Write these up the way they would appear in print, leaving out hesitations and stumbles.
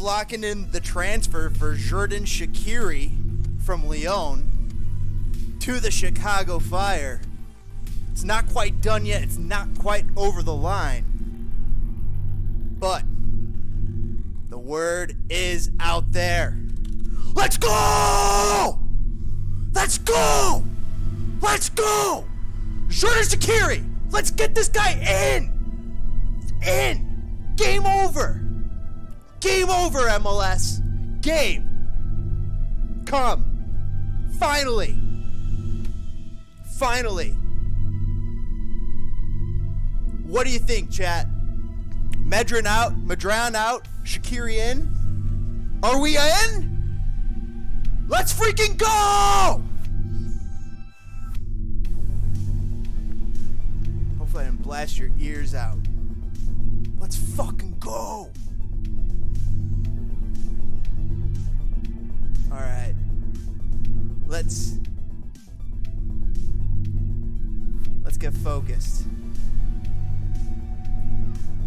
Locking in the transfer for Xherdan SHAQIRI from Lyon to the Chicago Fire. It's not quite done yet. It's not quite over the line. But the word is out there. Let's go! Let's go! Let's go! Xherdan SHAQIRI! Let's get this guy in! In! Game over! Game over, MLS. Game. Come. Finally. Finally. What do you think, chat? Medran out, SHAQIRI in? Are we in? Let's freaking go! Hopefully I didn't blast your ears out. Let's fucking go! Alright. Let's get focused.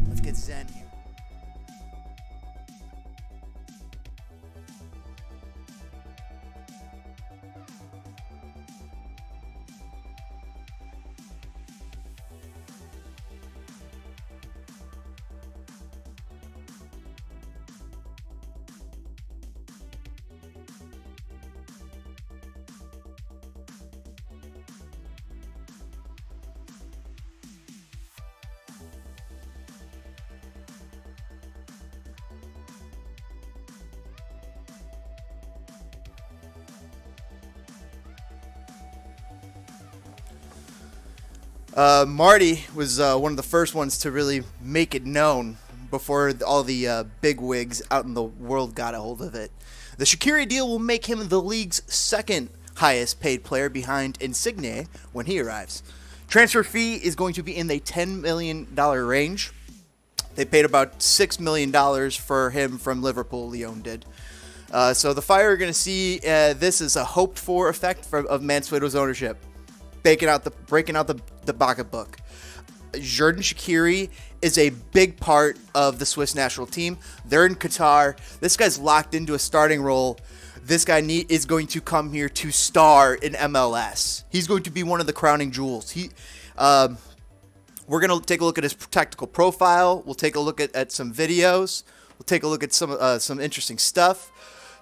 Let's get zen here. Marty was one of the first ones to really make it known before all the big wigs out in the world got a hold of it. The SHAQIRI deal will make him the league's second highest paid player behind Insigne when he arrives. Transfer fee is going to be in the $10 million range. They paid about $6 million for him from Liverpool, Lyon did. So the Fire are going to see this as a hoped-for effect of Mansueto's ownership, breaking out the pocketbook. Xherdan SHAQIRI is a big part of the Swiss national team. They're in Qatar. This guy's locked into a starting role. This guy is going to come here to star in MLS. He's going to be one of the crowning jewels. We're going to take a look at his tactical profile. We'll take a look at some videos. We'll take a look at some interesting stuff.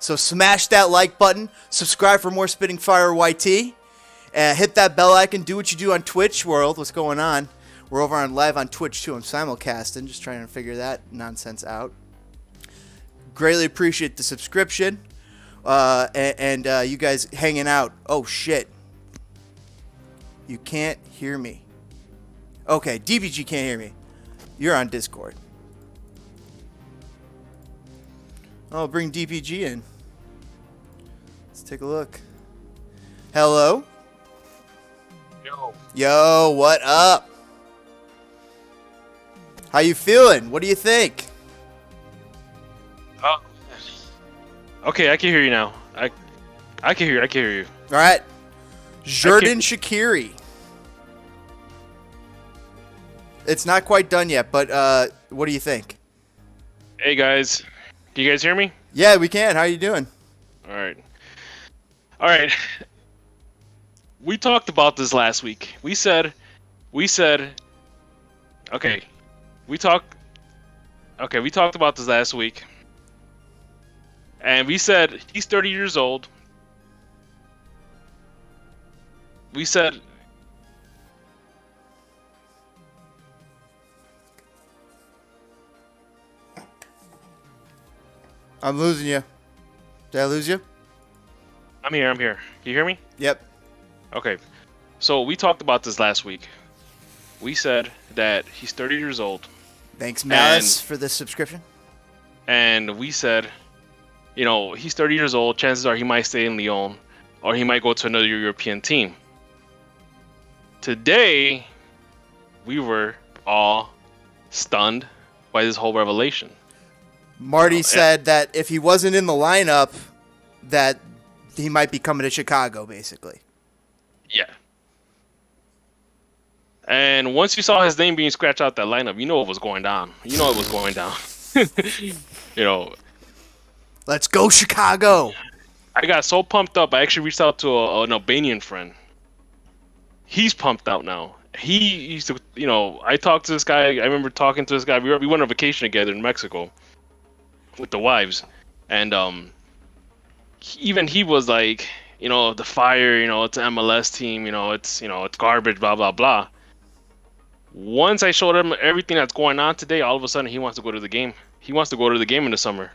So smash that like button. Subscribe for more Spitting Fire YT. Hit that bell icon. Do what you do on Twitch world. What's going on? We're over on live on Twitch too. I'm simulcasting. Just trying to figure that nonsense out. Greatly appreciate the subscription. And you guys hanging out. Oh, shit. You can't hear me. Okay, DBG can't hear me. You're on Discord. Oh, bring DPG in. Let's take a look. Hello? Yo, what up? How you feeling? What do you think? Okay, I can hear you now. I can hear you. All right. Xherdan SHAQIRI. It's not quite done yet, but what do you think? Hey guys, can you guys hear me? Yeah, we can. How you doing? All right. We talked about this last week. We said, okay. We talked about this last week. And we said he's 30 years old. We said I'm losing you. Did I lose you? I'm here. Can you hear me? Yep. Okay. So we talked about this last week. We said that he's 30 years old. Thanks, Malice, for the subscription. And we said, he's 30 years old. Chances are he might stay in Lyon, or he might go to another European team. Today, we were all stunned by this whole revelation. Marty said that if he wasn't in the lineup, that he might be coming to Chicago, basically. Yeah. And once you saw his name being scratched out that lineup, you know what was going down. Let's go, Chicago. I got so pumped up, I actually reached out to an Albanian friend. He's pumped out now. He used to, I talked to this guy. I remember talking to this guy. We went on vacation together in Mexico with the wives. And even he was like, the Fire, it's an MLS team, it's garbage, blah, blah, blah. Once I showed him everything that's going on today, all of a sudden he wants to go to the game. He wants to go to the game in the summer.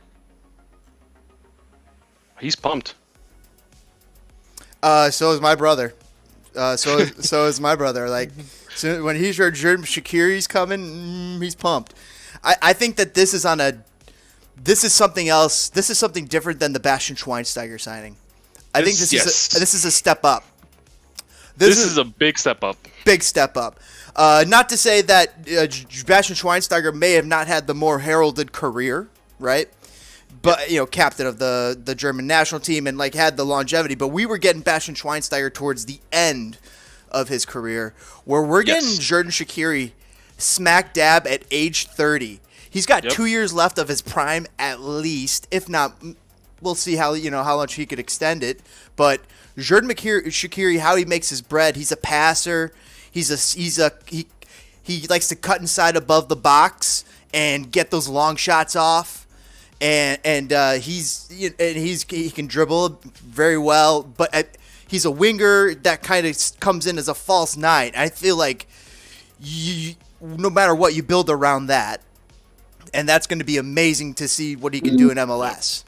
He's pumped. So is my brother. So is my brother. Like, so when he's heard Xherdan SHAQIRI's coming, he's pumped. I think that this is something else. This is something different than the Bastian Schweinsteiger signing. I think this is a step up. This is a big step up. Big step up. Not to say that Bastian Schweinsteiger may have not had the more heralded career, right? But captain of the German national team and had the longevity. But we were getting Bastian Schweinsteiger towards the end of his career, where we're getting Xherdan SHAQIRI smack dab at age 30. He's got 2 years left of his prime at least, if not. We'll see how much he could extend it. But Xherdan SHAQIRI, how he makes his bread. He's a passer. He likes to cut inside above the box and get those long shots off. And he can dribble very well, but he's a winger that kind of comes in as a false nine. I feel like no matter what, you build around that, and that's going to be amazing to see what he can do in MLS.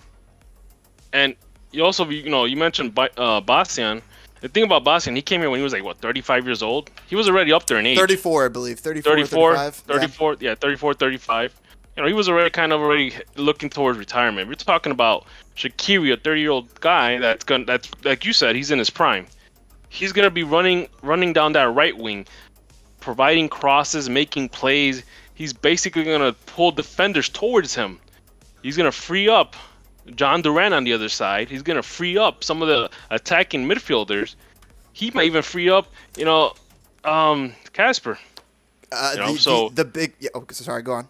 And you also, you mentioned Bastian. The thing about Bastian, he came here when he was 35 years old. He was already up there in age. 34, I believe. 35. 34, 35. He was already looking towards retirement. We're talking about SHAQIRI, a 30-year-old guy that's like you said, he's in his prime. He's gonna be running down that right wing, providing crosses, making plays. he's basically gonna pull defenders towards him. He's gonna free up John Duran on the other side. He's gonna free up some of the attacking midfielders. He might even free up, Casper. The big. Yeah, sorry, go on.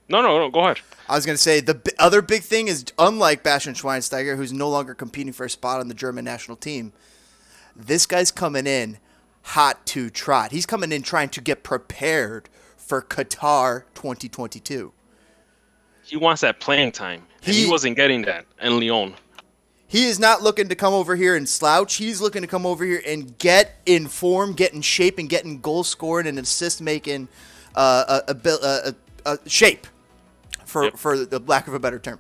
No, go ahead. I was going to say the other big thing is, unlike Bastian Schweinsteiger, who's no longer competing for a spot on the German national team, this guy's coming in hot to trot. He's coming in trying to get prepared for Qatar 2022. He wants that playing time. And he wasn't getting that in Lyon. He is not looking to come over here and slouch. He's looking to come over here and get in form, get in shape, and get in goal scoring and assist making shape. For the lack of a better term.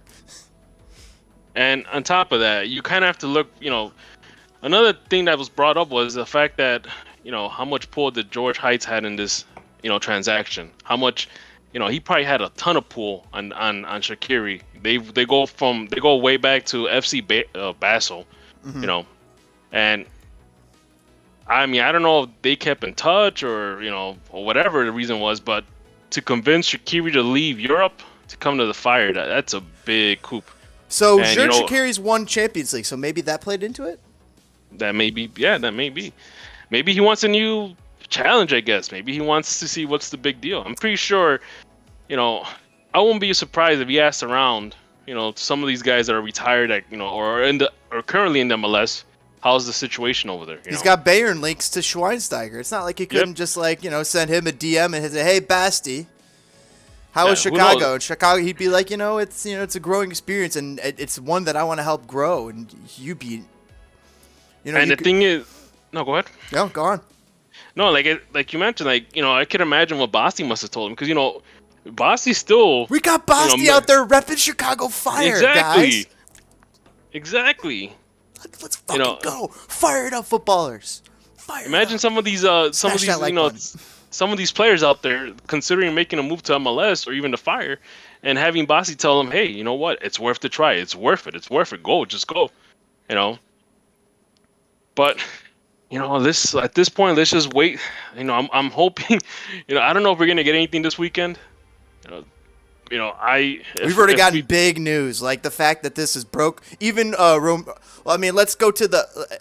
And on top of that, you kind of have to look, another thing that was brought up was the fact that, how much pull did George Heitz had in this, transaction. How much, he probably had a ton of pull on Shaqiri. They go way back to FC Basel, and I mean, I don't know if they kept in touch or, or whatever the reason was, but to convince Shaqiri to leave Europe to come to the Fire, that's a big coup. So Shaqiri's won Champions League, so maybe that played into it? That may be. Maybe he wants a new challenge, I guess. Maybe he wants to see what's the big deal. I'm pretty sure, I won't be surprised if he asks around, some of these guys that are retired or currently in the MLS, how's the situation over there? He's got Bayern links to Schweinsteiger. It's not like he couldn't just send him a DM and say, "Hey, Basti, how was Chicago?" And Chicago, he'd be like, it's a growing experience and it's one that I want to help grow. And you be, And the thing is, no, go ahead. No, go on. No, like you mentioned, I could imagine what Basti must have told him because Basti's still. We got Basti out there repping Chicago Fire, guys. Exactly. Let's fucking go. Fire it up, footballers. Imagine some of these some of these players out there considering making a move to MLS or even to Fire, and having Basti tell them, "Hey, you know what? It's worth the try. It's worth it. It's worth it. Go, just go." But at this point, let's just wait. I'm hoping. I don't know if we're gonna get anything this weekend. We've already gotten big news, like the fact that this is broke. Even let's go to the.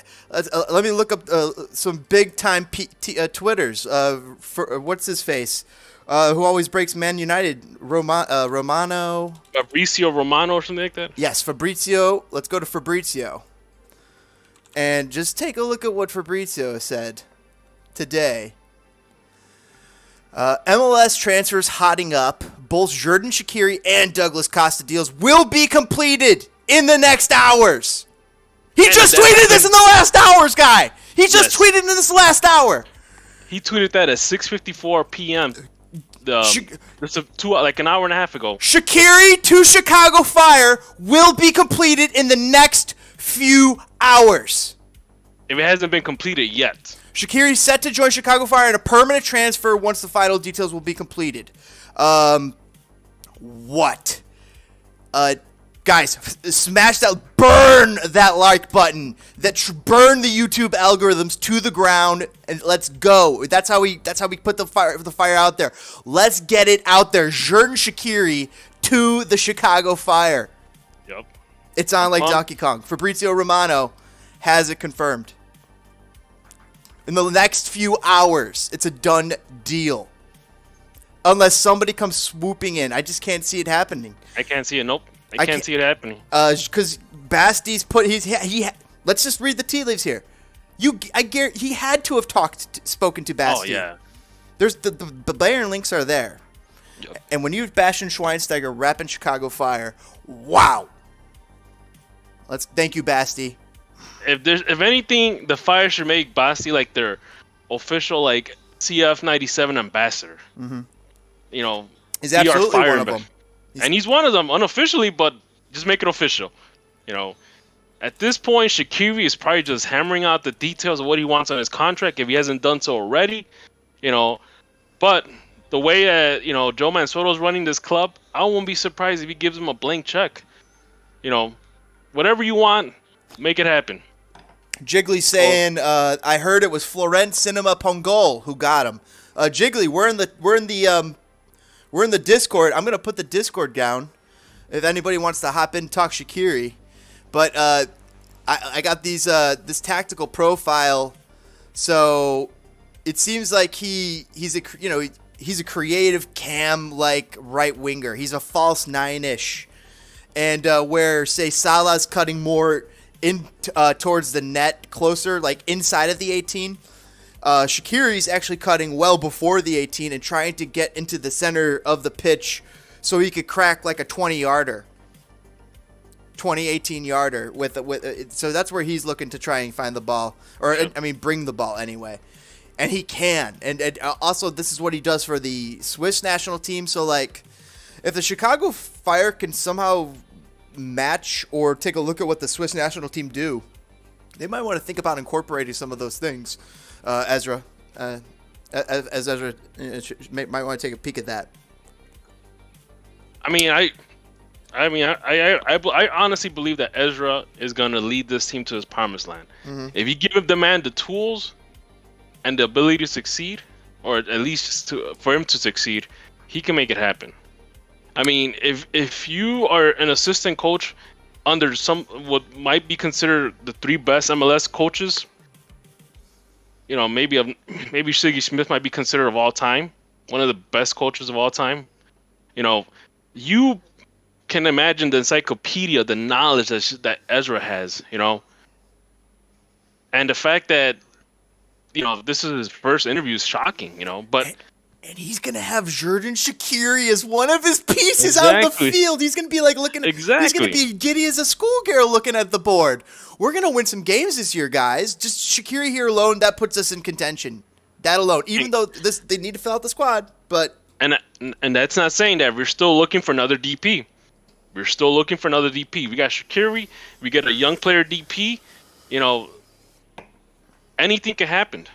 Let me look up some big time Twitters. For what's his face, who always breaks Man United, Romano. Fabrizio Romano or something like that. Yes, Fabrizio. Let's go to Fabrizio, and just take a look at what Fabrizio said today. MLS transfers hotting up. Both Xherdan SHAQIRI and Douglas Costa deals will be completed in the next hours. He just tweeted this in the last hours, guy. He just tweeted in this last hour. He tweeted that at 6:54 p.m. Just an hour and a half ago. SHAQIRI to Chicago Fire will be completed in the next few hours. If it hasn't been completed yet. SHAQIRI set to join Chicago Fire in a permanent transfer once the final details will be completed. What? Guys, smash that, burn that like button, burn the YouTube algorithms to the ground, and let's go. That's how we put the fire out there. Let's get it out there. Xherdan SHAQIRI to the Chicago Fire. Yep. It's on like Donkey Kong. Fabrizio Romano has it confirmed. In the next few hours, it's a done deal. Unless somebody comes swooping in. I just can't see it happening. I can't see it. Nope. I can't see it happening. Because Basti's let's just read the tea leaves here. He had to have spoken to Basti. Oh, yeah. There's the Bayern links are there. Yep. And when you have Bastian Schweinsteiger repping Chicago Fire, wow. Thank you, Basti. If anything, the Fire should make Basti like their official CF97 ambassador. Mm-hmm. He's absolutely one of them. And he's one of them unofficially, but just make it official. At this point, SHAQIRI is probably just hammering out the details of what he wants on his contract if he hasn't done so already. But the way Joe Mansueto's running this club, I won't be surprised if he gives him a blank check. Whatever you want, make it happen. Jiggly saying, I heard it was Florent Cinema Pongol who got him. Jiggly, we're in We're in the Discord. I'm gonna put the Discord down if anybody wants to hop in and talk Shaqiri. But I got these this tactical profile. So it seems like he's a creative cam like right winger. He's a false 9-ish, and where say Salah's cutting more in towards the net, closer like inside of the 18. Shaqiri's actually cutting well before the 18 and trying to get into the center of the pitch so he could crack like a 20-yarder. 18-yarder with so that's where he's looking to try and find the ball, or I mean bring the ball anyway, and he can. And also this is what he does for the Swiss national team. So like, if the Chicago Fire can somehow match or take a look at what the Swiss national team do, they might want to think about incorporating some of those things. Ezra, as Ezra might want to take a peek at that. I honestly believe that Ezra is going to lead this team to his promised land. Mm-hmm. If you give the man the tools and the ability to succeed, or at least for him to succeed, he can make it happen. I mean, if you are an assistant coach under what might be considered the 3 best MLS coaches, you know, maybe Siggy Smith might be considered of all time, one of the best coaches of all time. You know, you can imagine the encyclopedia, the knowledge that Ezra has, you know. And the fact that, you know, this is his first interview is shocking, you know. But and he's going to have Xherdan SHAQIRI as one of his pieces on the field. He's going to be like looking he's going to be giddy as a schoolgirl looking at the board. We're going to win some games this year, guys. Just SHAQIRI here alone, that puts us in contention. That alone. Even though they need to fill out the squad, but and that's not saying that we're still looking for another DP. We're still looking for another DP. We got SHAQIRI, we got a young player DP, you know, anything can happen.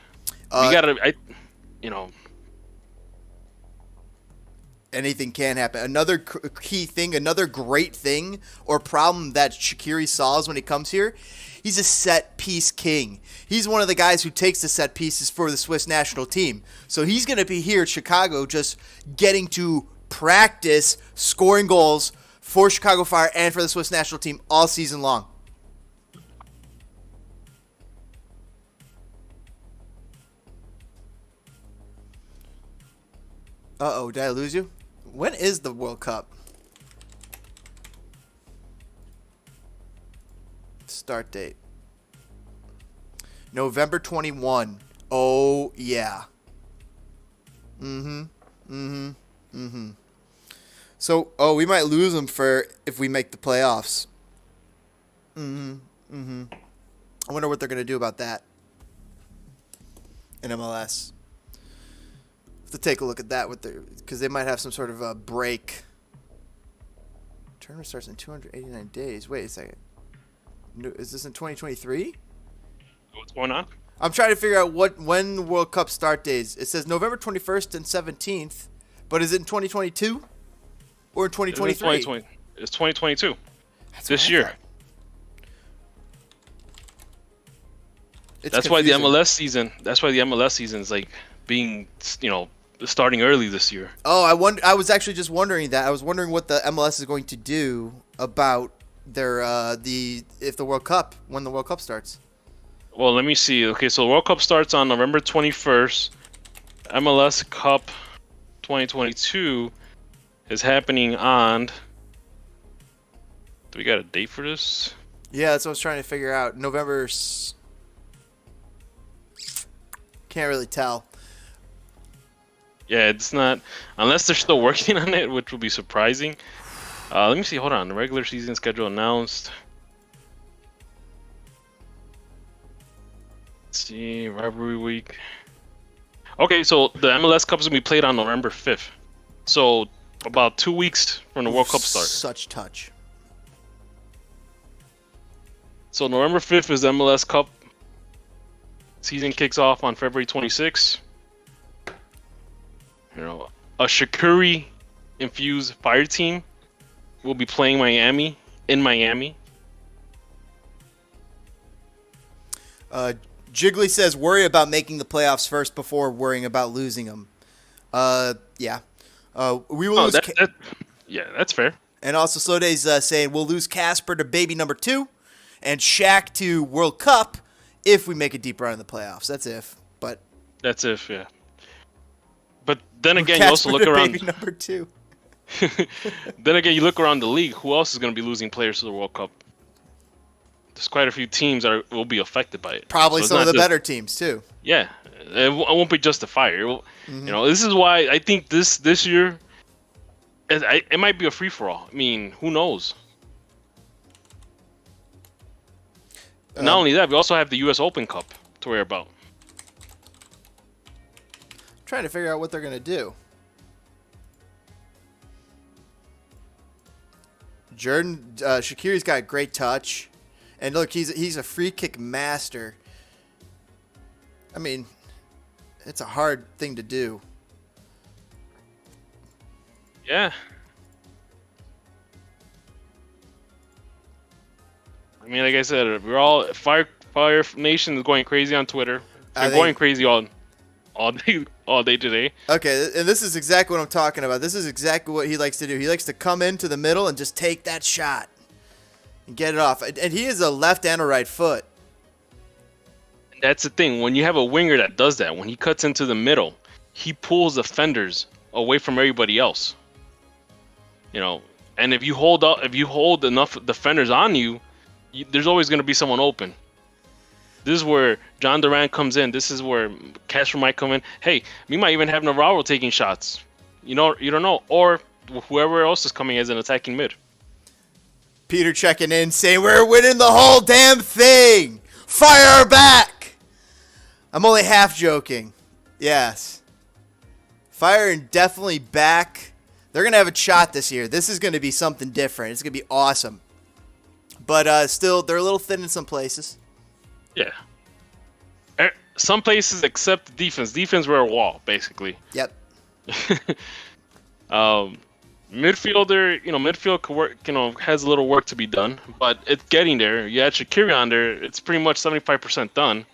Anything can happen. Another key thing, another great thing or problem that SHAQIRI solves when he comes here, he's a set piece king. He's one of the guys who takes the set pieces for the Swiss national team. So he's going to be here at Chicago just getting to practice scoring goals for Chicago Fire and for the Swiss national team all season long. Uh-oh, did I lose you? When is the World Cup? Start date. November 21. Oh, yeah. So, we might lose them if we make the playoffs. I wonder what they're going to do about that in MLS. To take a look at that because they might have some sort of a break. Tournament starts in 289 days. Wait a second. Is this in 2023? What's going on? I'm trying to figure out when the World Cup start days. It says November 21st and 17th, but is it in 2022 or in 2023? It's 2022. This year. That's why the MLS season. That's why the MLS season is like being, you know, starting early this year. Oh, I was actually just wondering that. I was wondering what the MLS is going to do about their when the World Cup starts. Well, let me see. Okay, so the World Cup starts on November 21st. MLS Cup 2022 is happening on. Do we got a date for this? Yeah, that's what I was trying to figure out. November. Can't really tell. Yeah, it's not, unless they're still working on it, which will be surprising. Let me see. Hold on. The regular season schedule announced. Let's see. Rivalry week. Okay, so the MLS Cup is going to be played on November 5th. So about 2 weeks from the World Cup start. Such touch. So November 5th is the MLS Cup. Season kicks off on February 26th. You know, a SHAQIRI infused Fire team will be playing in Miami. Jiggly says, worry about making the playoffs first before worrying about losing them. Yeah. We will Oh, lose. yeah, that's fair. And also, Slow Days saying we'll lose Casper to baby number 2, and Shaq to World Cup if we make a deep run in the playoffs. That's if, but That's if, yeah. But then again, Casper you also look to around. baby number 2. Then again, you look around the league. Who else is going to be losing players to the World Cup? There's quite a few teams that will be affected by it. Probably So some of the better teams too. Yeah, it won't be just the Fire. You know, this is why I think this year, it might be a free for all. I mean, who knows? Not only that, we also have the U.S. Open Cup to worry about. Trying to figure out what they're gonna do. Xherdan SHAQIRI's got great touch, and look, he's a free kick master. I mean, it's a hard thing to do. Yeah. I mean, like I said, we're all Fire Nation is going crazy on Twitter. They're going crazy all day today. Okay, and this is exactly what I'm talking about. This is exactly what he likes to do. He likes to come into the middle and just take that shot and get it off. And he is a left and a right foot. That's the thing. When you have a winger that does that, when he cuts into the middle, he pulls defenders away from everybody else. You know, and if you hold enough defenders on you, there's always going to be someone open. This is where John Durant comes in. This is where Casper might come in. Hey, we might even have Navarro taking shots. You don't know, or whoever else is coming as an attacking mid. Peter checking in, saying we're winning the whole damn thing. Fire back. I'm only half joking. Yes. Fire and definitely back. They're going to have a shot this year. This is going to be something different. It's going to be awesome. But still, they're a little thin in some places. Yeah. Some places except defense. Defense, we're a wall, basically. Yep. Midfielder, midfield could work, has a little work to be done, but it's getting there. You had SHAQIRI on there. It's pretty much 75% done.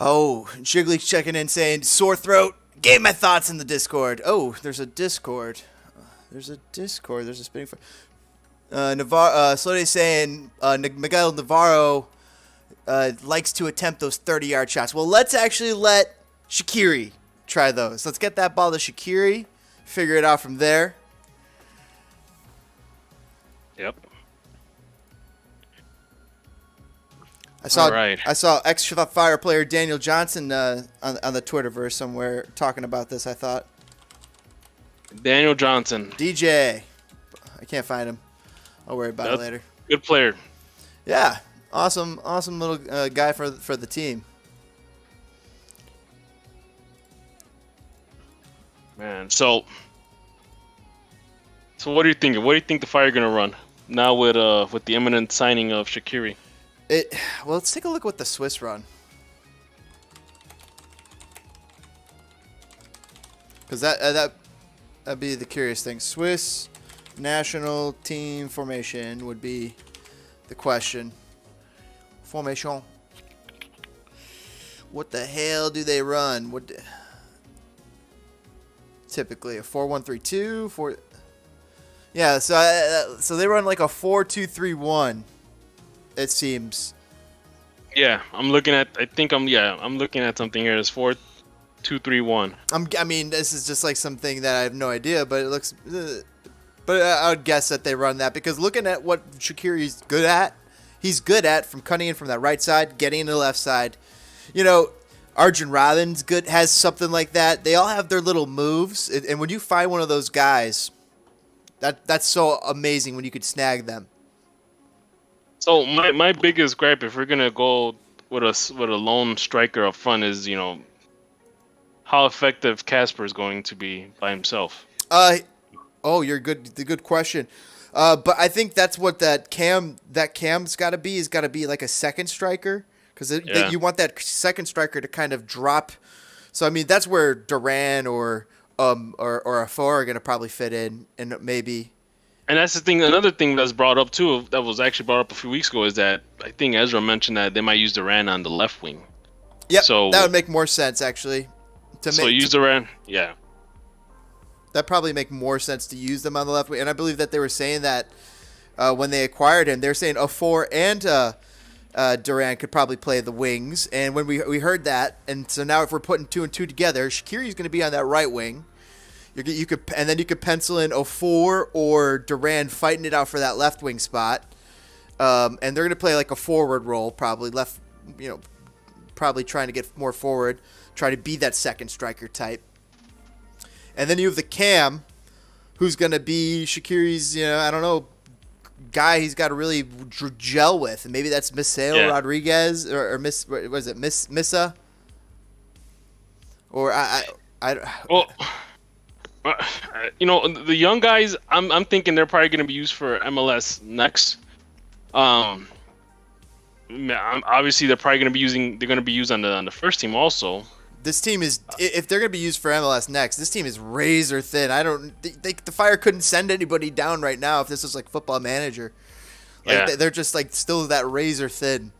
Oh, Jiggly's checking in saying, sore throat, gave my thoughts in the Discord. Oh, there's a Discord. There's a spinning for Navarro. Slowly saying, Miguel Navarro likes to attempt those 30-yard shots. Well, let's actually let SHAQIRI try those. Let's get that ball to SHAQIRI, figure it out from there. Yep. I saw ex-Fire player Daniel Johnson on the Twitterverse somewhere talking about this, I thought. Daniel Johnson. DJ. I can't find him. I'll worry about it later. Good player. Yeah. Awesome little guy for the team. Man, so what are you thinking? What do you think the Fire are going to run now with the imminent signing of SHAQIRI? Well, let's take a look at what the Swiss run. Because that'd be the curious thing. Swiss national team formation would be the question. Formation. What the hell do they run? Typically a 4-1-3-2, Yeah, so they run like a 4-2-3-1. It seems. Yeah, I'm looking at something here. It's 4-2-3-1. I mean, this is just like something that I have no idea, but it looks. But I would guess that they run that because looking at what SHAQIRI's good at, he's good at from cutting in from that right side, getting into the left side. Arjun Robin's good, has something like that. They all have their little moves, and when you find one of those guys, that's so amazing when you could snag them. So my biggest gripe, if we're gonna go with a lone striker up front, is how effective Casper is going to be by himself. You're good. The good question. But I think that's what Cam's got to be. He's got to be like a second striker because you want that second striker to kind of drop. So I mean that's where Duran or a four are gonna probably fit in, and maybe. And that's the thing. Another thing that's brought up too, that was actually brought up a few weeks ago, is that I think Ezra mentioned that they might use Duran on the left wing. Yep, So that would make more sense actually. Use Duran, yeah. That probably make more sense to use them on the left wing. And I believe that they were saying that when they acquired him, they're saying Ofor and Duran could probably play the wings. And when we heard that, and so now if we're putting 2 and 2 together, Shaqiri's going to be on that right wing. You could pencil in Ofor or Duran fighting it out for that left wing spot. And they're going to play like a forward role, probably left, probably trying to get more forward, try to be that second striker type. And then you have the Cam, who's going to be Shaqiri's, I don't know, guy he's got to really gel with. And maybe that's Miseo Rodriguez or Missa? Or the young guys, I'm thinking they're probably going to be used for MLS next. Obviously they're probably going to be used on the first team also. This team is, if they're going to be used for MLS next, this team is razor thin. The Fire couldn't send anybody down right now if this was like Football Manager. They're just like still that razor thin.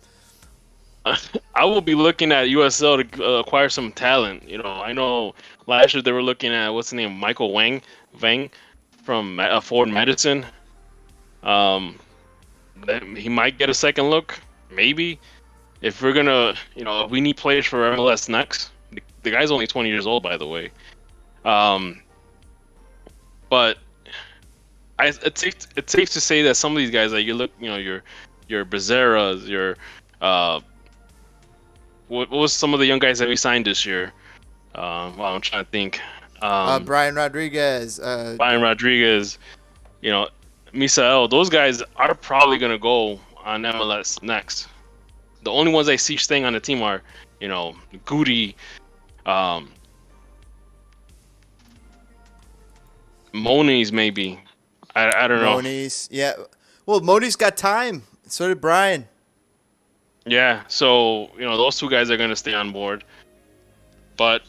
I will be looking at USL to acquire some talent. I know last year they were looking at, what's the name, Michael Vang from Ford Medicine. He might get a second look, maybe. If we're gonna, if we need players for MLS next. The guy's only 20 years old, by the way. But it's safe to say that some of these guys, like your Becerras, what was some of the young guys that we signed this year? I'm trying to think. Brian Rodriguez. Misael. Those guys are probably gonna go on MLS next. The only ones I see staying on the team are, Goody. Moniz maybe. I don't know. Moniz, yeah. Well, Moniz got time. So did Brian. Yeah. So those two guys are going to stay on board. But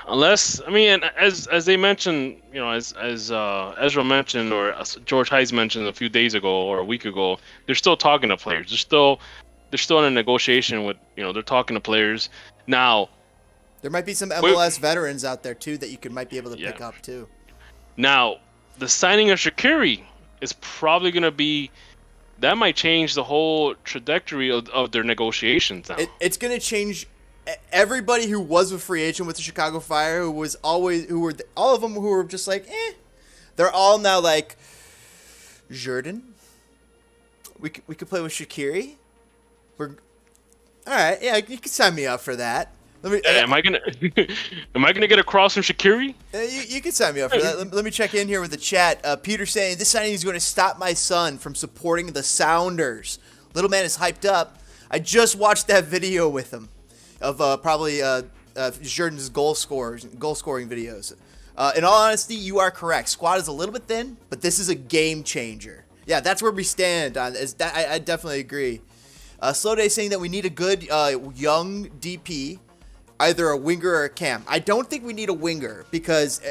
unless as they mentioned, as Ezra mentioned or George Heiss mentioned a few days ago or a week ago, they're still talking to players. They're still in a negotiation with, they're talking to players. Now, there might be some MLS veterans out there, too, that you might be able to pick up, too. Now, the signing of Shaqiri is probably going to be, that might change the whole trajectory of their negotiations now. It's going to change everybody who was a free agent with the Chicago Fire, all of them who were just like, they're all now like, Xherdan? We could play with Shaqiri? All right, yeah, you can sign me up for that. Am I gonna get a cross from Shaqiri? You can sign me up for that. Let me check in here with the chat. Peter saying this signing is going to stop my son from supporting the Sounders. Little man is hyped up. I just watched that video with him of probably Xherdan's goal scoring videos. In all honesty, you are correct. Squad is a little bit thin, but this is a game changer. Yeah, that's where we stand on. I definitely agree. Slow Day saying that we need a good young DP, either a winger or a cam. I don't think we need a winger because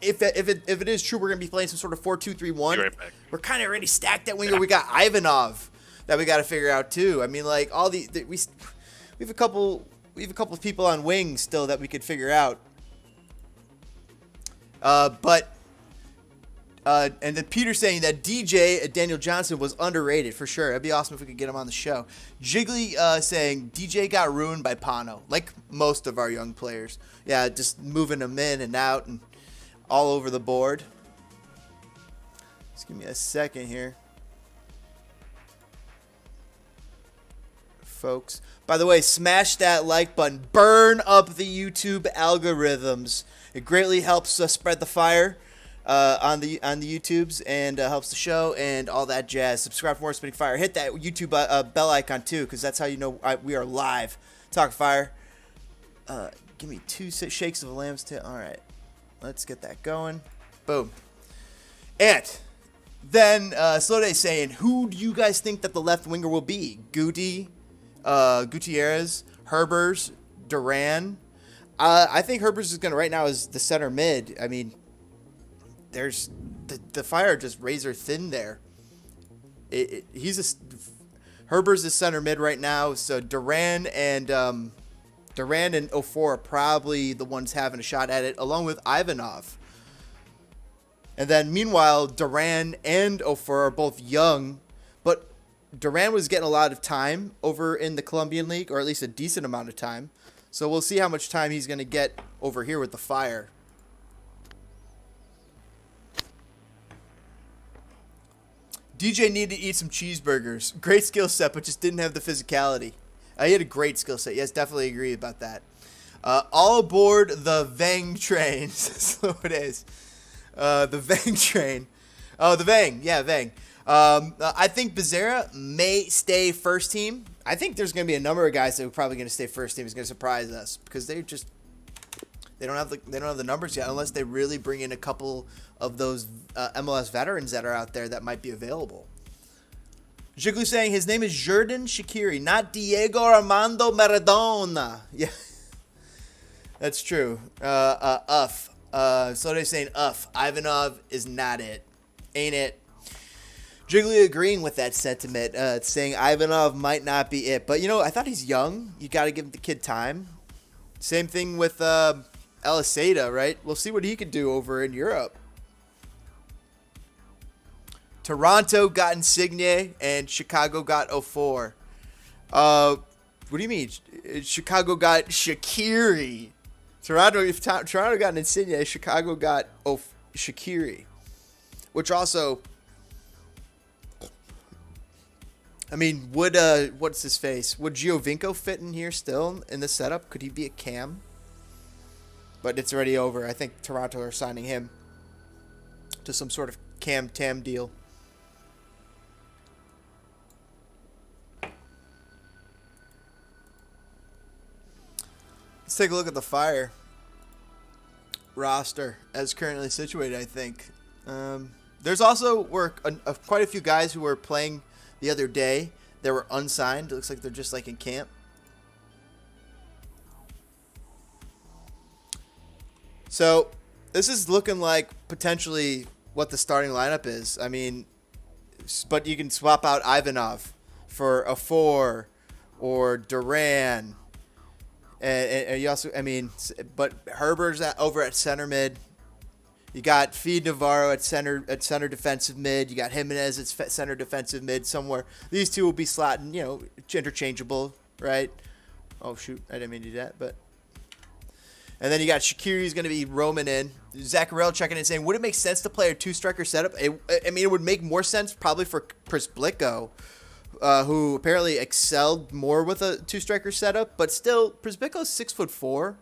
if it is true, we're going to be playing some sort of 4-2-3-1. Right back. We're kind of already stacked at winger. Yeah. We got Ivanov that we got to figure out too. I mean, like we have a couple of people on wings still that we could figure out. And then Peter saying that DJ Daniel Johnson was underrated for sure. It'd be awesome if we could get him on the show. Jiggly saying DJ got ruined by Pano, like most of our young players. Yeah, just moving them in and out and all over the board. Just give me a second here, folks. By the way, smash that like button. Burn up the YouTube algorithms. It greatly helps us spread the fire. On the YouTubes and helps the show and all that jazz. Subscribe for more Spitting Fire. Hit that YouTube bell icon too, because that's how you know we are live. Talk Fire. Give me 2 shakes of a lamb's tail. All right, let's get that going. Boom. And then Slow Day saying, who do you guys think that the left winger will be? Gutierrez, Herbers, Duran. I think Herbers is gonna right now is the center mid. I mean, there's the fire just razor thin there. Herber's the center mid right now, so Duran and Ofor are probably the ones having a shot at it, along with Ivanov. And then meanwhile, Duran and Ofor are both young, but Duran was getting a lot of time over in the Colombian League, or at least a decent amount of time. So we'll see how much time he's going to get over here with the fire. DJ needed to eat some cheeseburgers. Great skill set, but just didn't have the physicality. He had a great skill set. Yes, definitely agree about that. All aboard the Vang train. So it is. The Vang train. Oh, the Vang. Yeah, Vang. I think Becerra may stay first team. I think there's going to be a number of guys that are probably going to stay first team. Is going to surprise us because they don't have the numbers yet, unless they really bring in a couple of those MLS veterans that are out there that might be available. Jiggly saying his name is Xherdan SHAQIRI, not Diego Armando Maradona. Yeah, that's true. So they're saying Ivanov is not it, ain't it? Jiggly agreeing with that sentiment, saying Ivanov might not be it. But, I thought he's young. You got to give the kid time. Same thing with Eliseda, right? We'll see what he can do over in Europe. Toronto got Insigne, and Chicago got Ofor. What do you mean? Chicago got SHAQIRI. Toronto got Insigne, Chicago got SHAQIRI. Which also... I mean, what's his face? Would Giovinco fit in here still in this setup? Could he be a cam? But it's already over. I think Toronto are signing him to some sort of cam-tam deal. Let's take a look at the Fire roster as currently situated, I think. There's also quite a few guys who were playing the other day that were unsigned. It looks like they're just like in camp. So this is looking like potentially what the starting lineup is. I mean, but you can swap out Ivanov for Ofor or Duran. And you also, I mean, but Herber's over at center mid. You got Feed Navarro at center defensive mid. You got Jimenez at center defensive mid somewhere. These two will be slotting, interchangeable, right? Oh shoot, I didn't mean to do that, but. And then you got SHAQIRI's going to be roaming in. Zacharel checking in saying, would it make sense to play a two-striker setup? It would make more sense probably for Przbylko, who apparently excelled more with a two-striker setup. But still, Przbylko's 6'4".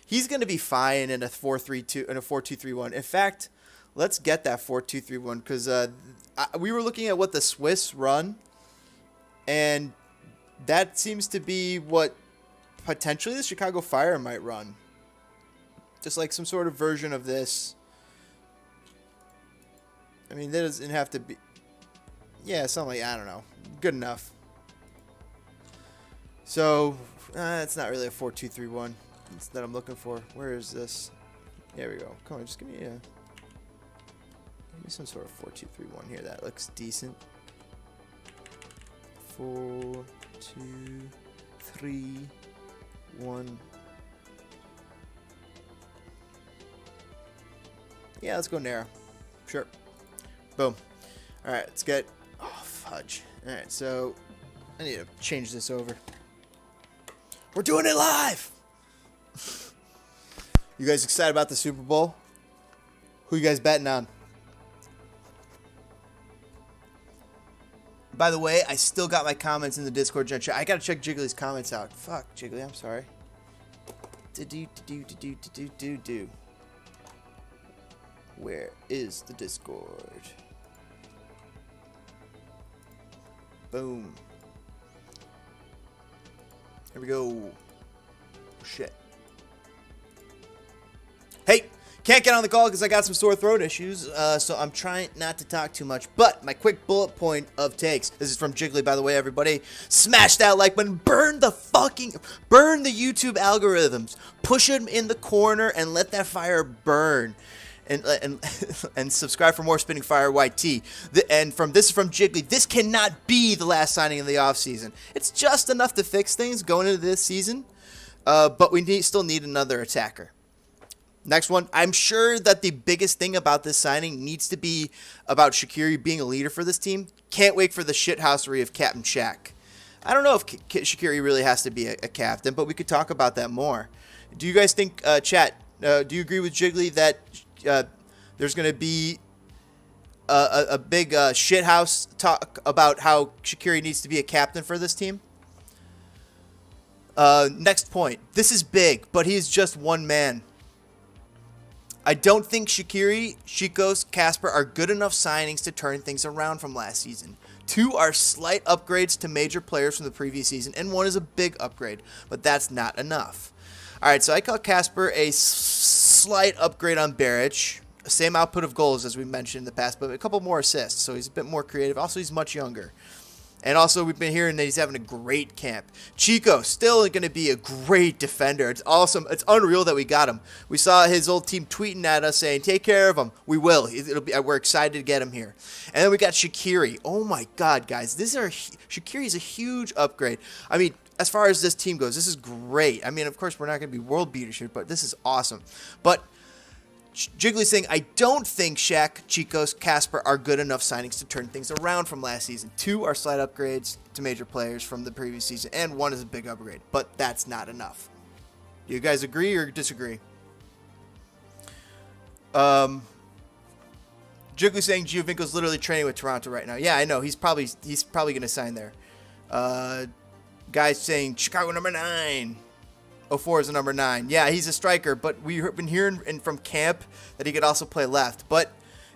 He's going to be fine in a 4-3-2 and a 4-2-3-1. In fact, let's get that 4-2-3-1 because we were looking at what the Swiss run, and that seems to be what potentially the Chicago Fire might run. Just like some sort of version of this. I mean, that doesn't have to be... Yeah, something like, I don't know. Good enough. So, it's not really a 4-2-3-1 that I'm looking for. Where is this? There we go. Come on, just give me some sort of 4-2-3-1 here. That looks decent. 4-2-3-1. Yeah, let's go narrow. Sure. Boom. All right, let's get... Oh, fudge. All right, so I need to change this over. We're doing it live! You guys excited about the Super Bowl? Who you guys betting on? By the way, I still got my comments in the Discord chat. I gotta check Jiggly's comments out. Fuck, Jiggly, I'm sorry. Do. Where is the Discord? Boom. Here we go. Shit. Hey, can't get on the call because I got some sore throat issues, so I'm trying not to talk too much. But my quick bullet point of takes. This is from Jiggly, by the way, everybody. Smash that like button. Burn the YouTube algorithms. Push them in the corner and let that fire burn. and and subscribe for more Spinning Fire YT. And from Jiggly. This cannot be the last signing of the offseason. It's just enough to fix things going into this season, but we still need another attacker. Next one, I'm sure that the biggest thing about this signing needs to be about Shaqiri being a leader for this team. Can't wait for the shithousery of Captain Shaq. I don't know if Shaqiri really has to be a captain, but we could talk about that more. Do you guys think, chat, do you agree with Jiggly that there's going to be a big shithouse talk about how Shaqiri needs to be a captain for this team? Next point. This is big, but he is just one man. I don't think Shaqiri, Chicos, Casper are good enough signings to turn things around from last season. 2 are slight upgrades to major players from the previous season, and 1 is a big upgrade, but that's not enough. All right, so I call Casper a slight upgrade on Beric. Same output of goals as we mentioned in the past, but a couple more assists, so he's a bit more creative. Also, he's much younger. And also, we've been hearing that he's having a great camp. Chico, still going to be a great defender. It's awesome. It's unreal that we got him. We saw his old team tweeting at us saying, take care of him. We will. We're excited to get him here. And then we got Shaqiri. Oh, my God, guys. Shaqiri is a huge upgrade. I mean, as far as this team goes, this is great. I mean, of course, we're not going to be world beaters here, but this is awesome. But Jiggly's saying, I don't think Shaq, Chicos, Casper are good enough signings to turn things around from last season. 2 are slight upgrades to major players from the previous season, and 1 is a big upgrade. But that's not enough. Do you guys agree or disagree? Jiggly's saying Giovinco's literally training with Toronto right now. Yeah, I know. He's probably going to sign there. Guys saying Chicago number 9. 04 is the number 9. Yeah, he's a striker, but we've been hearing from camp that he could also play left. But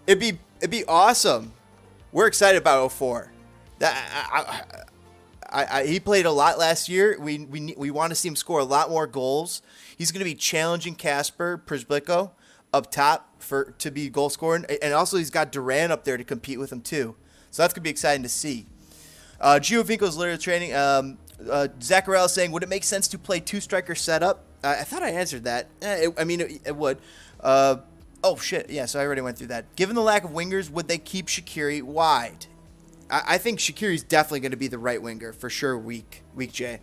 it'd be awesome. We're excited about 04. He played a lot last year. We want to see him score a lot more goals. He's going to be challenging Casper Przbylko up top to be goal scoring, and also he's got Duran up there to compete with him too. So that's going to be exciting to see. Giovinco's literally training. Zacharel is saying, would it make sense to play 2-striker setup? I thought I answered that. It would. Oh, shit. Yeah, so I already went through that. Given the lack of wingers, would they keep Shaqiri wide? I think Shaqiri's definitely going to be the right winger for sure, week J.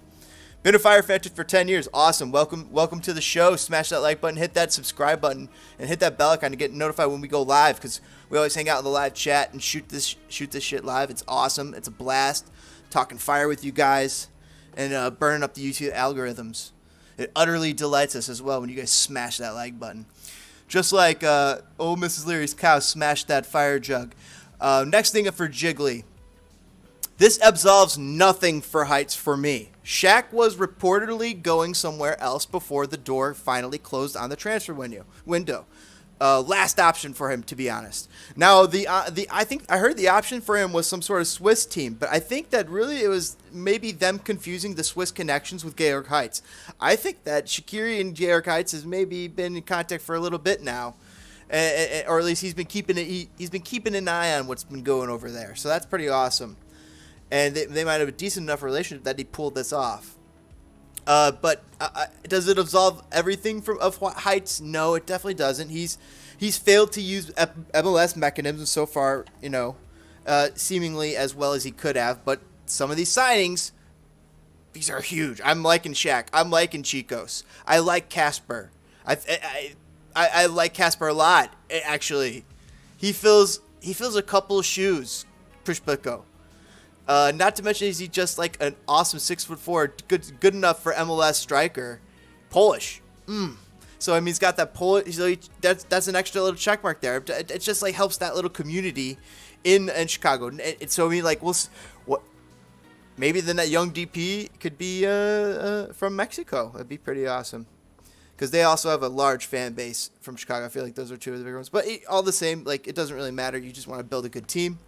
Been a Fire fan for 10 years. Awesome. Welcome to the show. Smash that like button, hit that subscribe button, and hit that bell icon to get notified when we go live, because we always hang out in the live chat and shoot this shit live. It's awesome. It's a blast. Talking fire with you guys. And burning up the YouTube algorithms. It utterly delights us as well when you guys smash that like button. Just like old Mrs. Leary's cow smashed that fire jug. Next thing for Jiggly. This absolves nothing for Heights for me. Shaq was reportedly going somewhere else before the door finally closed on the transfer window. Last option for him, to be honest. Now, I think I heard the option for him was some sort of Swiss team, but I think that really it was maybe them confusing the Swiss connections with Georg Heitz. I think that Shaqiri and Georg Heitz has maybe been in contact for a little bit now, or at least he's been keeping an eye on what's been going over there. So that's pretty awesome, and they might have a decent enough relationship that he pulled this off. But does it absolve everything of Heights? No, it definitely doesn't. He's failed to use MLS mechanisms so far, seemingly as well as he could have. But some of these signings, these are huge. I'm liking Shaq. I'm liking Chicos. I like Casper. I like Casper a lot. Actually, he fills a couple of shoes. Przbylko. Not to mention, is he just like an awesome 6'4", good enough for MLS striker, Polish. So I mean, he's got that Polish. So that's an extra little check mark there. It just like helps that little community in Chicago. So I mean, like maybe then that young DP could be from Mexico. That'd be pretty awesome, because they also have a large fan base from Chicago. I feel like those are 2 of the bigger ones. But all the same, like, it doesn't really matter. You just want to build a good team.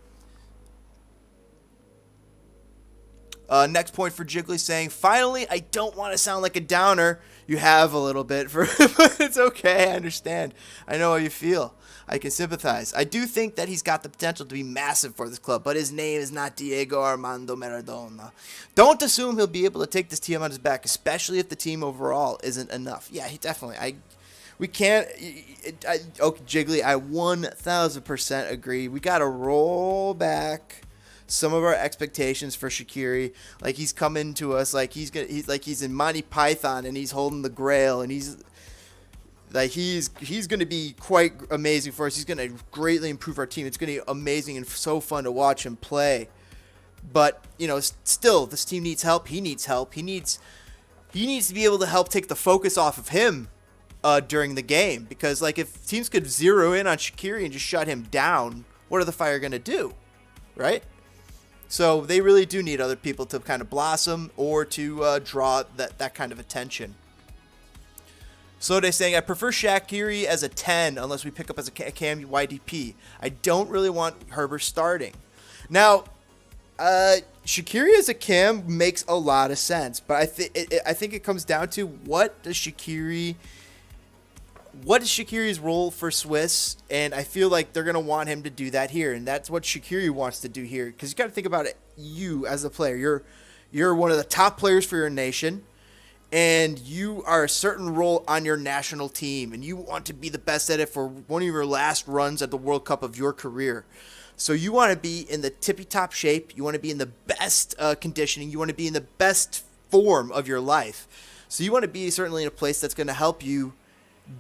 Next point for Jiggly saying, finally, I don't want to sound like a downer. You have a little bit, but it's okay. I understand. I know how you feel. I can sympathize. I do think that he's got the potential to be massive for this club, but his name is not Diego Armando Maradona. Don't assume he'll be able to take this team on his back, especially if the team overall isn't enough. Yeah, he definitely. We can't. Okay, Jiggly, I 1,000% agree. We got to roll back some of our expectations for Shaqiri. Like he's coming to us like he's in Monty Python and he's holding the Grail and he's going to be quite amazing for us. He's going to greatly improve our team. It's going to be amazing and so fun to watch him play. But still, this team needs help. He needs help. He needs to be able to help take the focus off of him during the game, because like if teams could zero in on Shaqiri and just shut him down, what are the Fire going to do, right? So they really do need other people to kind of blossom or to draw that kind of attention. So they're saying, I prefer Shaqiri as a 10 unless we pick up as a Cam YDP. I don't really want Herbert starting. Now, Shaqiri as a Cam makes a lot of sense, but I think it comes down to what is Shaqiri's role for Swiss, and I feel like they're going to want him to do that here, and that's what Shaqiri wants to do here, because you got to think about it. You as a player, you're one of the top players for your nation, and you are a certain role on your national team, and you want to be the best at it for one of your last runs at the World Cup of your career. So you want to be in the tippy-top shape. You want to be in the best conditioning. You want to be in the best form of your life. So you want to be certainly in a place that's going to help you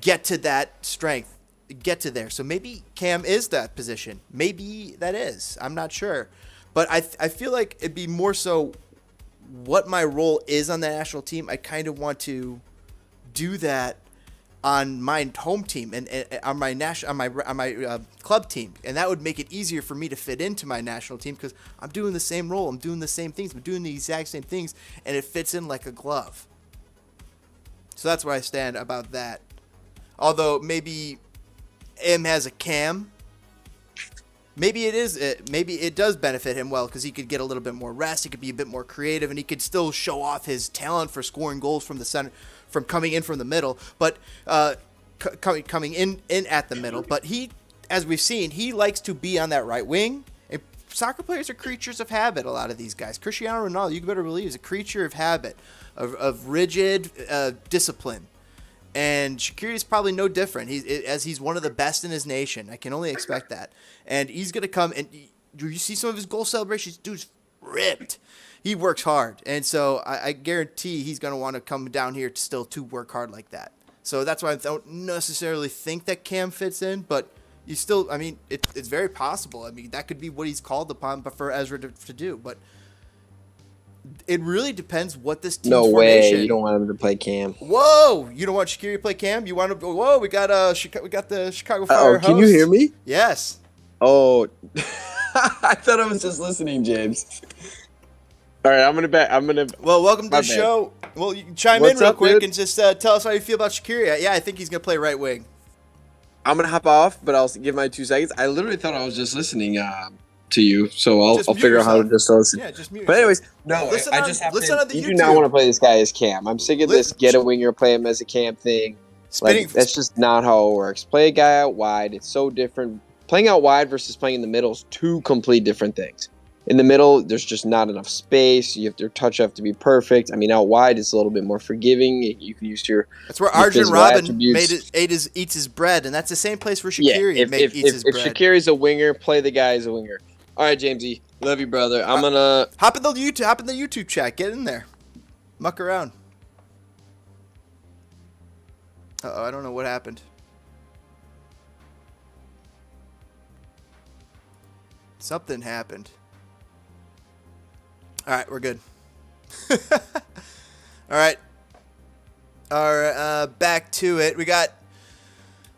get to that strength, get to there. So maybe Cam is that position. Maybe that is. I'm not sure. But I feel like it'd be more so what my role is on the national team. I kind of want to do that on my home team and on my club team, and that would make it easier for me to fit into my national team because I'm doing the same role, I'm doing the same things, I'm doing the exact same things, and it fits in like a glove. So that's where I stand about that. Although maybe M has a Cam. Maybe it does benefit him well because he could get a little bit more rest. He could be a bit more creative, and he could still show off his talent for scoring goals from the center, from coming in from the middle, but coming in at the middle. But he, as we've seen, he likes to be on that right wing. And soccer players are creatures of habit. A lot of these guys, Cristiano Ronaldo, you better believe, is a creature of habit, of rigid discipline. And Shaqiri is probably no different. He's one of the best in his nation. I can only expect that. And he's going to come, and do you see some of his goal celebrations? Dude's ripped. He works hard. And so I guarantee he's going to want to come down here to work hard like that. So that's why I don't necessarily think that Cam fits in, but you still, I mean, it's very possible. I mean, that could be what he's called upon for Ezra to do. But it really depends what this team's formation. No way, you don't want him to play Cam. Whoa, you don't want Shaqiri to play Cam? You want to? Whoa, we got the Chicago Fire. Oh, can you hear me? Yes. Oh, I thought I was just listening, James. All right, I'm gonna. Well, welcome to the show. Well, you can chime in real quick and just tell us how you feel about Shaqiri. Yeah, I think he's gonna play right wing. I'm gonna hop off, but I'll give my 2 seconds. I literally thought I was just listening to you, so I'll figure out how to just listen. Yeah, just mute. But anyways, no, I just have to. You do not want to play this guy as Cam. I'm sick of this. Get a winger, play him as a Cam thing. Like, that's just not how it works. Play a guy out wide. It's so different. Playing out wide versus playing in the middle is two complete different things. In the middle, there's just not enough space. Your touch have to be perfect. I mean, out wide, it's a little bit more forgiving. You can use your. That's where Arjun Robin eats his bread, and that's the same place where Shaqiri eats his bread. If Shaqiri's a winger, play the guy as a winger. All right, Jamesy, love you, brother. I'm gonna hop in the YouTube chat. Get in there, muck around. Uh-oh, I don't know what happened. Something happened. All right, we're good. All right. Back to it. We got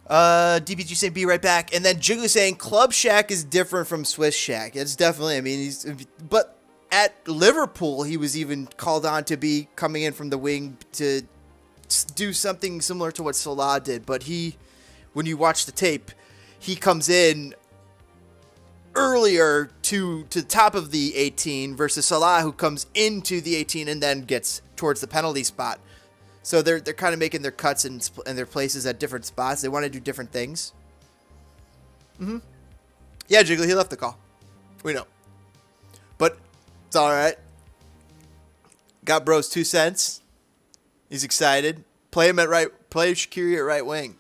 DPG saying be right back, and then Jiggly saying Club Shaq is different from Swiss Shaq. It's definitely. I mean, but at Liverpool, he was even called on to be coming in from the wing to do something similar to what Salah did. But when you watch the tape, he comes in earlier to the top of the 18 versus Salah, who comes into the 18 and then gets towards the penalty spot. So they're kind of making their cuts and their places at different spots. They want to do different things. Yeah, Jiggly, he left the call. We know. But it's all right. Got bro's 2 cents. He's excited. Play Shaqiri at right wing.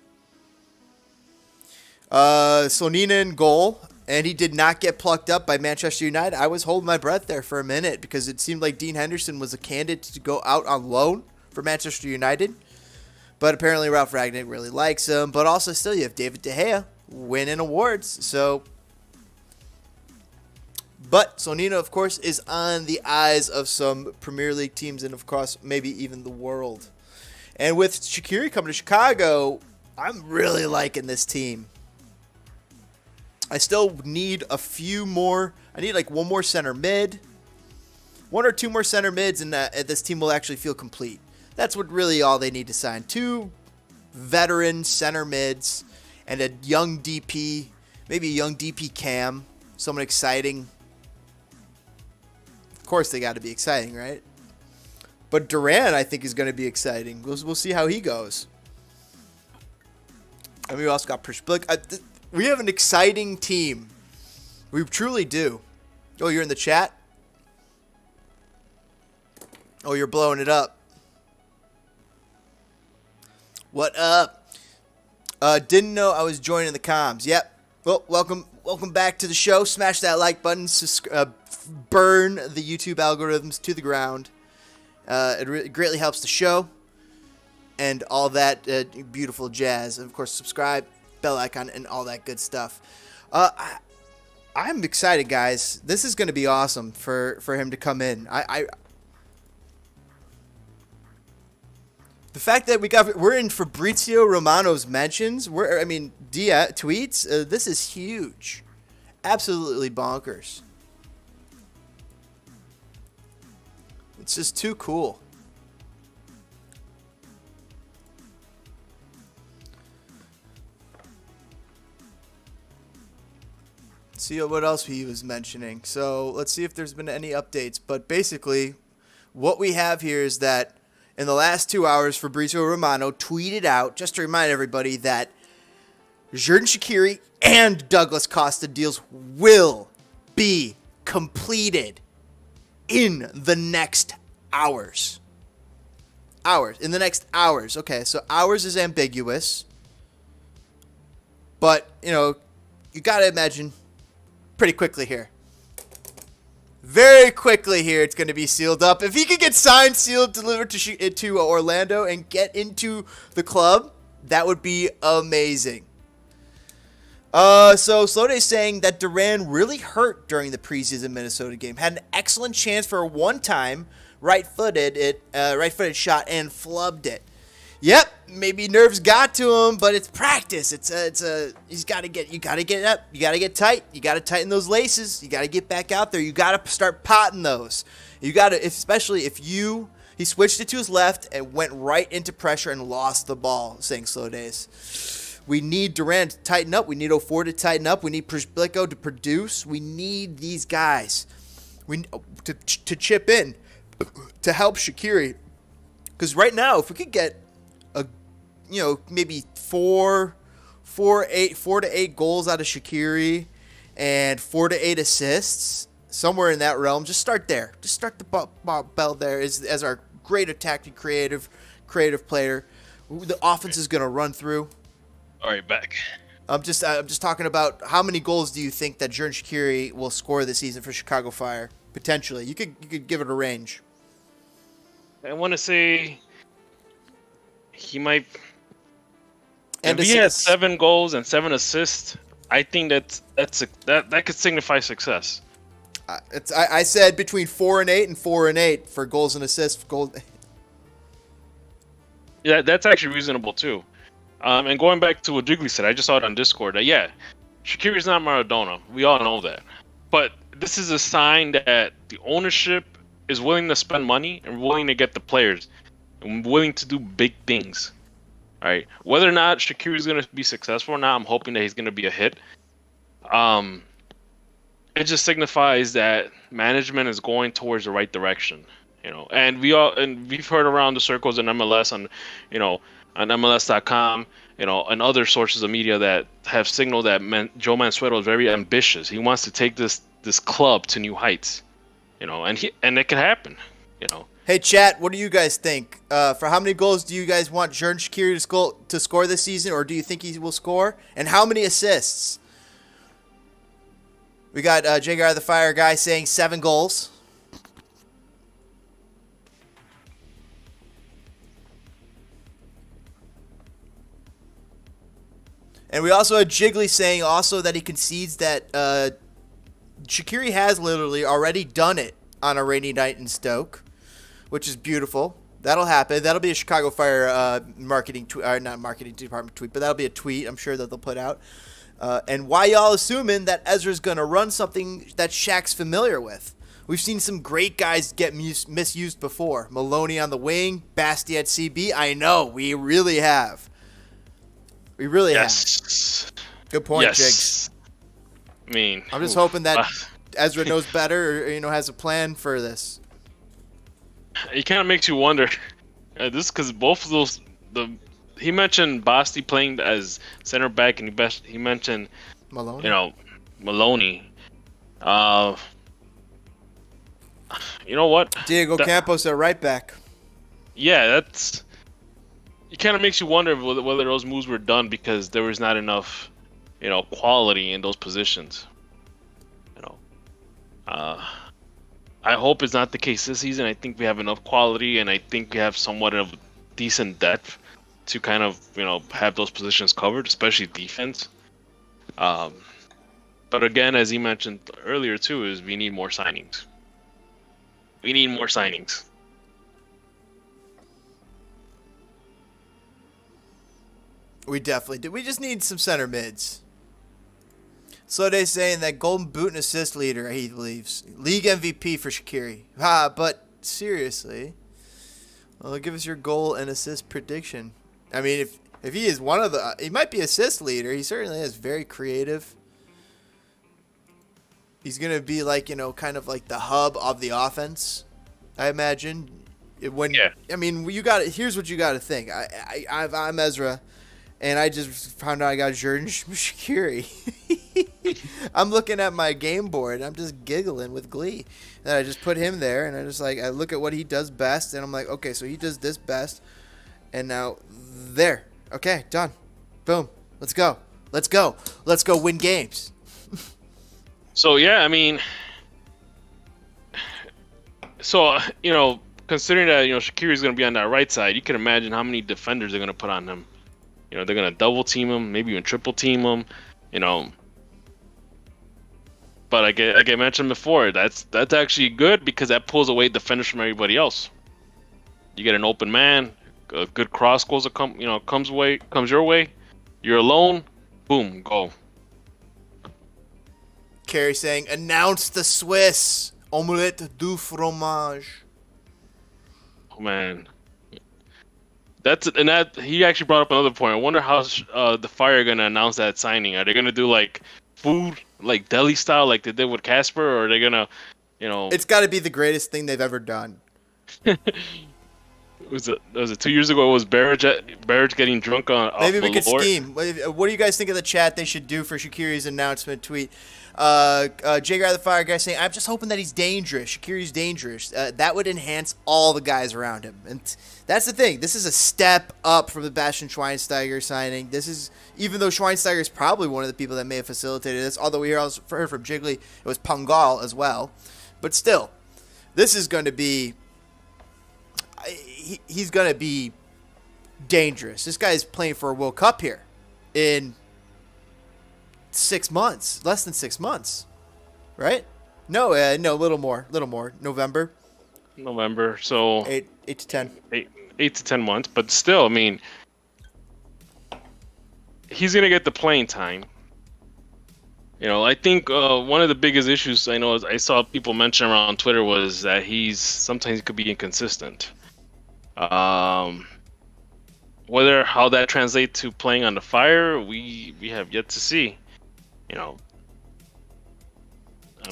Slonina in goal, and he did not get plucked up by Manchester United. I was holding my breath there for a minute because it seemed like Dean Henderson was a candidate to go out on loan for Manchester United. But apparently Ralph Rangnick really likes him. But also still you have David De Gea winning awards. But Slonina, of course, is on the eyes of some Premier League teams and, of course, maybe even the world. And with Shaqiri coming to Chicago, I'm really liking this team. I still need a few more. I need like one more center mid. One or two more center mids, and this team will actually feel complete. That's what really all they need to sign. 2 veteran center mids and a young DP, maybe a young DP cam, someone exciting. Of course, they got to be exciting, right? But Duran, I think, is going to be exciting. We'll see how he goes. And we also got Prishblik. We have an exciting team. We truly do. Oh, you're in the chat? Oh, you're blowing it up. What up? Didn't know I was joining the comms. Yep. Well, welcome back to the show. Smash that like button. Burn the YouTube algorithms to the ground. It greatly helps the show. And all that beautiful jazz. And of course, subscribe, bell icon, and all that good stuff. I'm excited, guys. This is going to be awesome for him to come in. The fact that we're in Fabrizio Romano's mentions, tweets. This is huge, absolutely bonkers. It's just too cool. See what else he was mentioning. So let's see if there's been any updates. But basically, what we have here is that in the last 2 hours, Fabrizio Romano tweeted out, just to remind everybody, that Xherdan SHAQIRI and Douglas Costa deals will be completed in the next hours. In the next hours. Okay, so hours is ambiguous. But, you got to imagine pretty quickly here. Very quickly here, it's going to be sealed up. If he could get signed, sealed, delivered to Orlando and get into the club, that would be amazing. So Sloday's saying that Duran really hurt during the preseason Minnesota game. Had an excellent chance for a one-time right-footed shot and flubbed it. Yep, maybe nerves got to him, but it's practice. You got to get up. You got to get tight. You got to tighten those laces. You got to get back out there. You got to start potting those. You got to, especially if he switched it to his left and went right into pressure and lost the ball, saying Slow Days. We need Duran to tighten up. We need 04 to tighten up. We need Prishbliko to produce. We need these guys to chip in to help SHAQIRI. Because right now, if we could get maybe 4 to 8 goals out of SHAQIRI and 4 to 8 assists, somewhere in that realm. Just start there. Just start the bell there as our great attacking creative player. The offense is going to run through. All right, back. I'm just talking about how many goals do you think that Xherdan SHAQIRI will score this season for Chicago Fire? Potentially, you could give it a range. I want to say he might. And if he has 7 goals and 7 assists, I think that could signify success. I said between 4 and 8 and 4 and 8 for goals and assists. Yeah, that's actually reasonable too. And going back to what Jiggly said, I just saw it on Discord. SHAQIRI's not Maradona. We all know that. But this is a sign that the ownership is willing to spend money and willing to get the players and willing to do big things. All right. Whether or not SHAQIRI is going to be successful or not, I'm hoping that he's going to be a hit. It just signifies that management is going towards the right direction, And we've heard around the circles in MLS on MLS.com, and other sources of media that have signaled that Joe Mansueto is very ambitious. He wants to take this club to new heights, and it can happen, Hey, chat, what do you guys think? For how many goals do you guys want Xherdan SHAQIRI to score this season, or do you think he will score? And how many assists? We got Xherdan the Fire guy saying 7 goals. And we also had Jiggly saying also that he concedes that SHAQIRI has literally already done it on a rainy night in Stoke, which is beautiful. That'll happen. That'll be a Chicago Fire marketing tweet, not marketing department tweet, but that'll be a tweet I'm sure that they'll put out. And why y'all assuming that Ezra's going to run something that Shaq's familiar with? We've seen some great guys get misused before. Maloney on the wing, Basti at CB. I know, we really have. We really have. Good point, Jigs. I mean, I'm just hoping that Ezra knows better, or has a plan for this. It kind of makes you wonder. This because both of those, he mentioned Basti playing as center back, and he mentioned Maloney. Maloney. You know what? Diego Campos at right back. Yeah, it kind of makes you wonder whether those moves were done because there was not enough, quality in those positions. I hope it's not the case this season. I think we have enough quality, and I think we have somewhat of decent depth to kind of, have those positions covered, especially defense. But again, as he mentioned earlier too, is we need more signings. We need more signings. We definitely do. We just need some center mids. So they're saying that Golden Boot and assist leader, he believes. League MVP for SHAQIRI. But seriously. Well, give us your goal and assist prediction. I mean, if he is one of the... he might be assist leader. He certainly is very creative. He's going to be like, kind of like the hub of the offense, I imagine. I mean, here's what you got to think. I'm Ezra, and I just found out I got Xherdan SHAQIRI. I'm looking at my game board, and I'm just giggling with glee. And I just put him there, and I look at what he does best, and I'm like, okay, so he does this best. And now, there. Okay, done. Boom. Let's go. Let's go. Let's go win games. So, yeah, I mean, considering that, SHAQIRI is going to be on that right side, you can imagine how many defenders they're going to put on him. They're going to double team him, maybe even triple team him, But like I mentioned before, that's actually good because that pulls away defenders from everybody else. You get an open man, a good cross goes comes your way, you're alone, boom, go. Carrie saying, announce the Swiss omelette du fromage. Oh man, he actually brought up another point. I wonder how the Fire are gonna announce that signing. Are they gonna do like food, like deli style, like they did with Casper, or are they gonna, It's got to be the greatest thing they've ever done. Was it 2 years ago? It was Barrage getting drunk on. Maybe we could scheme. What do you guys think of the chat they should do for SHAQIRI's announcement tweet? Jagger the Fire guy saying, I'm just hoping that he's dangerous. SHAQIRI's dangerous. That would enhance all the guys around him. And that's the thing. This is a step up from the Bastian Schweinsteiger signing. This is, even though Schweinsteiger is probably one of the people that may have facilitated this, although we heard from Jiggly, it was Pangal as well. But still, this is going to be... he's going to be dangerous. This guy's playing for a World Cup here in 6 months, less than 6 months, right? No, a little more, November. So 8 to 10. 8 to 10 months, but still, I mean, he's gonna get the playing time. I think one of the biggest issues I saw people mention around Twitter was that sometimes he could be inconsistent. Whether how that translates to playing on the Fire, we have yet to see. I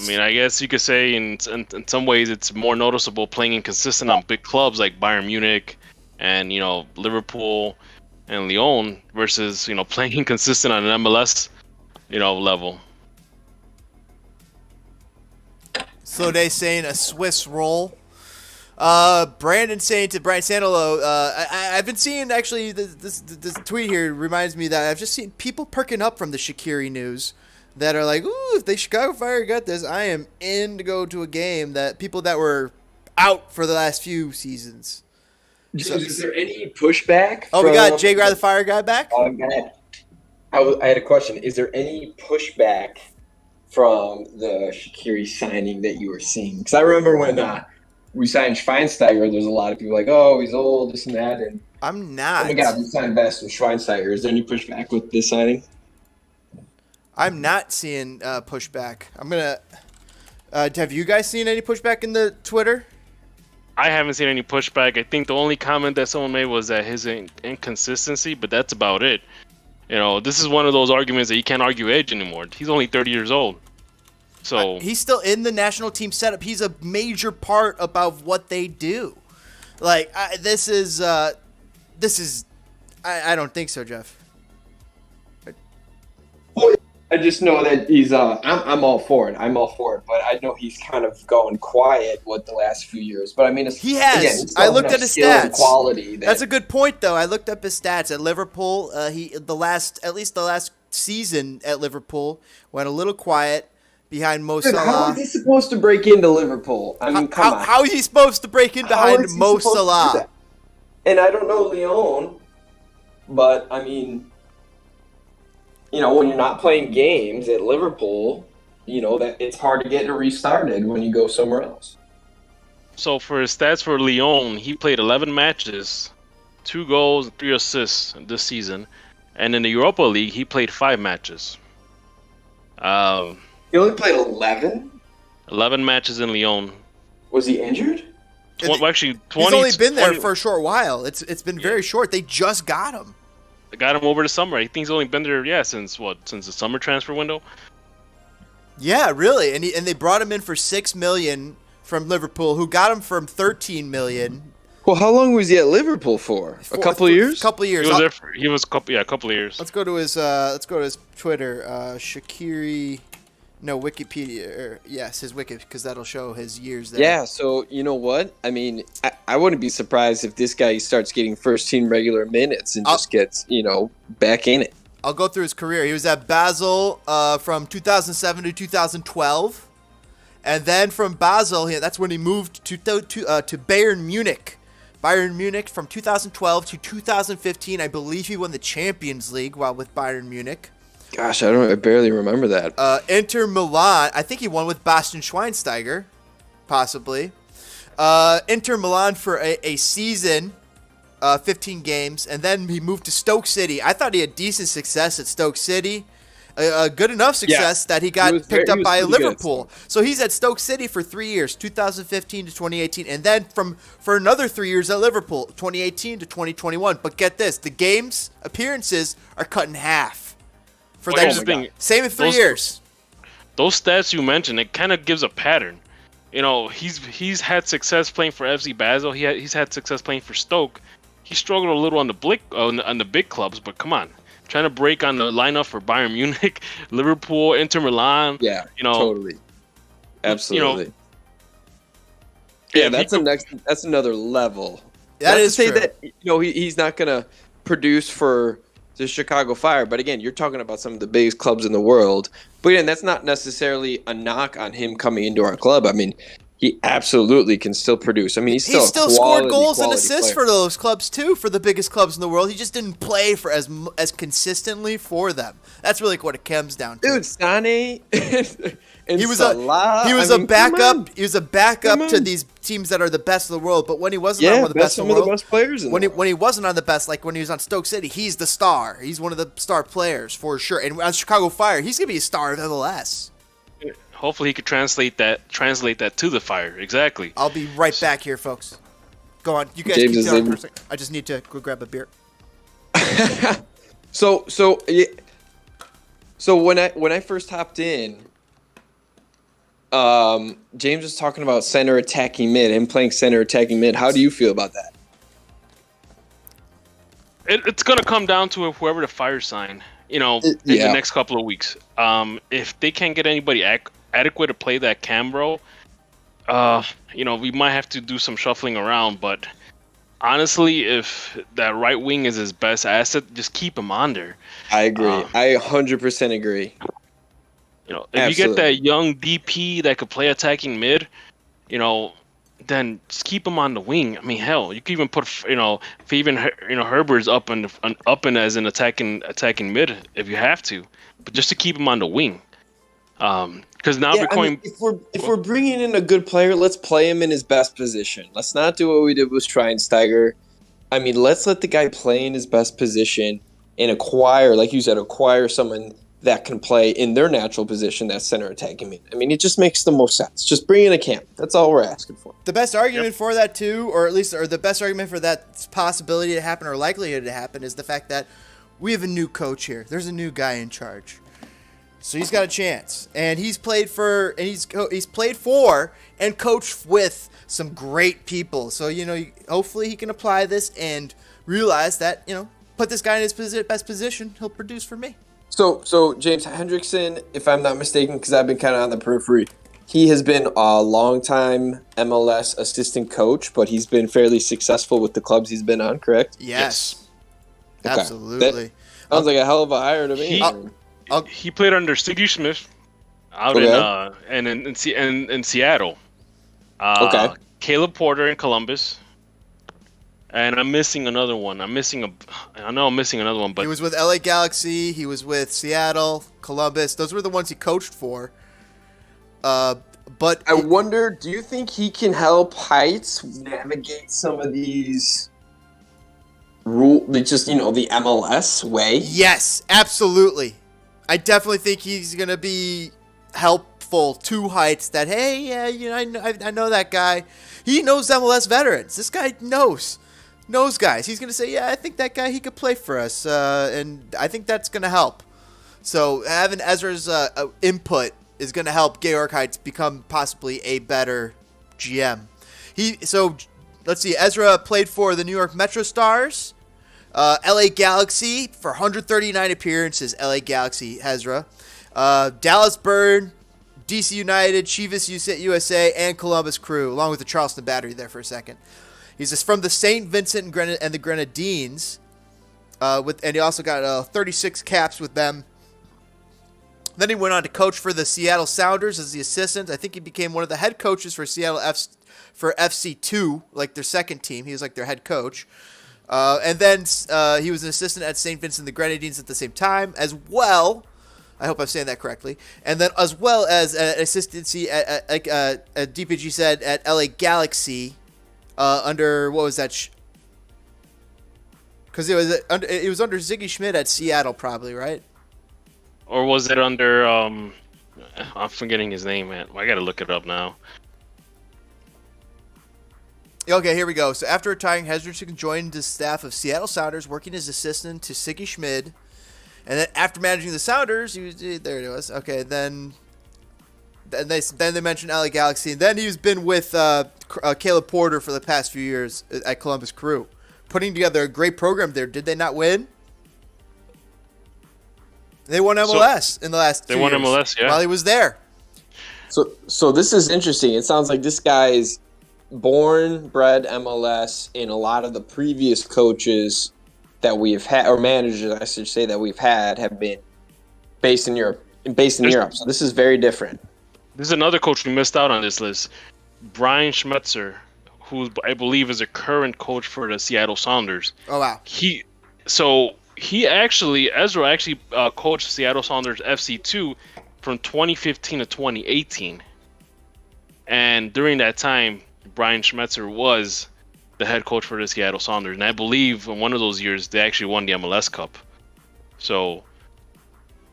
mean, I guess you could say in some ways it's more noticeable playing inconsistent on big clubs like Bayern Munich and Liverpool and Lyon versus playing inconsistent on an MLS level. So they saying a Swiss roll. Brandon saying to Brian Sanelo, I've been seeing actually this tweet here reminds me that I've just seen people perking up from the Shaqiri news that are like, ooh, if the Chicago Fire got this, I am in to go to a game. That people that were out for the last few seasons. So, is there any pushback? Oh, we got Jay Gry, the Fire guy, back? I had a question. Is there any pushback from the Shaqiri signing that you were seeing? Because I remember when we signed Schweinsteiger, there's a lot of people like, oh, he's old, this and that. And I'm not. Oh my God, we signed best with Schweinsteiger. Is there any pushback with this signing? I'm not seeing pushback. I'm going to have you guys seen any pushback in the Twitter? I haven't seen any pushback. I think the only comment that someone made was that his inconsistency, but that's about it. You know, this is one of those arguments that you can't argue edge anymore. He's only 30 years old. So he's still in the national team setup. He's a major part about what they do. Like, this is I don't think so, Jeff. I just know that he's. I'm all for it. I'm all for it, but I know he's kind of going quiet with the last few years. But I mean, he has. Again, I looked at his stats. Quality. That's a good point, though. I looked up his stats at Liverpool. At least the last season at Liverpool went a little quiet behind Mo Salah. How is he supposed to break into Liverpool? I mean, come on. How is he supposed to break in behind Mo Salah? And I don't know Lyon, but I mean. You know, when you're not playing games at Liverpool, you know that it's hard to get it restarted when you go somewhere else. So for his stats for Lyon, he played 11 matches, 2 goals, and 3 assists this season. And in the Europa League, he played 5 matches. He only played 11? 11 matches in Lyon. Was he injured? Actually, 20. He's only been there for a short while. It's been very short. They just got him. They got him over the summer. I think he's only been there, since the summer transfer window. Yeah, really. And they brought him in for $6 million from Liverpool, who got him from $13 million. Well, how long was he at Liverpool for? A couple of years? A couple of years. He was there for, a couple of years. Let's go to his Twitter. Shaqiri. No, Wikipedia. Yes, his Wiki, because that'll show his years there. Yeah, so you know what? I mean, I wouldn't be surprised if this guy starts getting first-team regular minutes and just gets, back in it. I'll go through his career. He was at Basel from 2007 to 2012. And then from Basel, that's when he moved to Bayern Munich. Bayern Munich from 2012 to 2015. I believe he won the Champions League while with Bayern Munich. Gosh, I barely remember that. Inter Milan, I think he won with Bastian Schweinsteiger, possibly. Inter Milan for a season, 15 games, and then he moved to Stoke City. I thought he had decent success at Stoke City. Good enough success that he got picked up by Liverpool. So he's at Stoke City for 3 years, 2015 to 2018, and then for another 3 years at Liverpool, 2018 to 2021. But get this, the games appearances are cut in half. For that same in 3 years. Those stats you mentioned, it kind of gives a pattern. He's had success playing for FC Basel. He's had success playing for Stoke. He struggled a little on the big clubs, but come on, trying to break on the lineup for Bayern Munich, Liverpool, Inter Milan. Yeah, totally, absolutely. That's another level. That is to say true. that he's not gonna produce for the Chicago Fire, but again, you're talking about some of the biggest clubs in the world. But again, that's not necessarily a knock on him coming into our club. I mean, he absolutely can still produce. I mean, he's still scored goals and assists for those clubs too, for the biggest clubs in the world. He just didn't play for as consistently for them. That's really what it comes down to. Dude, Sané. He was a backup. He was a backup to these teams that are the best in the world. But when he wasn't on one of the best in the world, best players when he wasn't on the best, like when he was on Stoke City, he's the star. He's one of the star players for sure. And on Chicago Fire, he's gonna be a star of MLS. Hopefully, he could translate that to the Fire. Exactly. I'll be right back here, folks. Go on. You guys keep talking for a second. I just need to go grab a beer. So when I first hopped in, James was talking about center attacking mid, him playing center attacking mid. How do you feel about that? It's going to come down to whoever the Fire sign, in the next couple of weeks. If they can't get anybody adequate to play that cam role, we might have to do some shuffling around, but honestly, if that right wing is his best asset, just keep him on there. I agree. I 100% agree. If Absolutely. You get that young DP that could play attacking mid, then just keep him on the wing. I mean, hell, you could even put, if even Herbert's up and as an attacking mid if you have to, but just to keep him on the wing. Because now if we're bringing in a good player, let's play him in his best position. Let's not do what we did with Schweinsteiger. I mean, let's let the guy play in his best position and acquire, like you said, someone that can play in their natural position, that center attacking mid. I mean, it just makes the most sense. Just bring in a camp. That's all we're asking for. The best argument for that too, or the best argument for that possibility to happen or likelihood to happen is the fact that we have a new coach here. There's a new guy in charge. So he's got a chance, and he's played for and coached with some great people. So hopefully he can apply this and realize that put this guy in his best position. He'll produce for me. So James Hendrickson, if I'm not mistaken, because I've been kind of on the periphery, he has been a long-time MLS assistant coach, but he's been fairly successful with the clubs he's been on. Correct? Yes. Okay. Absolutely. That sounds like a hell of a hire to me. He played under Siggy Smith out in Seattle. Caleb Porter in Columbus. And I'm missing another one. I know I'm missing another one, but he was with LA Galaxy. He was with Seattle, Columbus. Those were the ones he coached for. But I wonder, do you think he can help Heights navigate some of these rules? Just the MLS way. Yes, absolutely. I definitely think he's gonna be helpful to Heights. That I know that guy. He knows MLS veterans. This guy knows guys. He's going to say, I think that guy, he could play for us, and I think that's going to help. So having Ezra's input is going to help Georg Heights become possibly a better GM. Let's see. Ezra played for the New York Metro Stars, LA Galaxy for 139 appearances. LA Galaxy, Ezra, Dallas Burn, DC United, Chivas USA, and Columbus Crew, along with the Charleston Battery there for a second. He's from the St. Vincent and the Grenadines, and he also got 36 caps with them. Then he went on to coach for the Seattle Sounders as the assistant. I think he became one of the head coaches for Seattle for FC2, like their second team. He was like their head coach. And then he was an assistant at St. Vincent and the Grenadines at the same time as well. I hope I'm saying that correctly. And then as well as an assistancy at DPG said, at LA Galaxy. Under what was that? Because it was under Ziggy Schmidt at Seattle, probably, right? Or was it under? I'm forgetting his name, man. I gotta look it up now. Okay, here we go. So after retiring, Hendrickson joined the staff of Seattle Sounders, working as assistant to Ziggy Schmidt. And then after managing the Sounders, there it was. Okay, then they mentioned LA Galaxy, and then he's been with Caleb Porter for the past few years at Columbus Crew, putting together a great program there. Did they not win? They won MLS in the last 2 years. They won MLS, yeah. While he was there. So this is interesting. It sounds like this guy's bred MLS, and a lot of the previous coaches that we've had, or managers, I should say, that we've had have been based in Europe. So this is very different. This is another coach we missed out on this list. Brian Schmetzer, who I believe is a current coach for the Seattle Sounders. Oh, wow. Ezra actually coached Seattle Sounders FC2 from 2015 to 2018. And during that time, Brian Schmetzer was the head coach for the Seattle Sounders. And I believe in one of those years, they actually won the MLS Cup. So...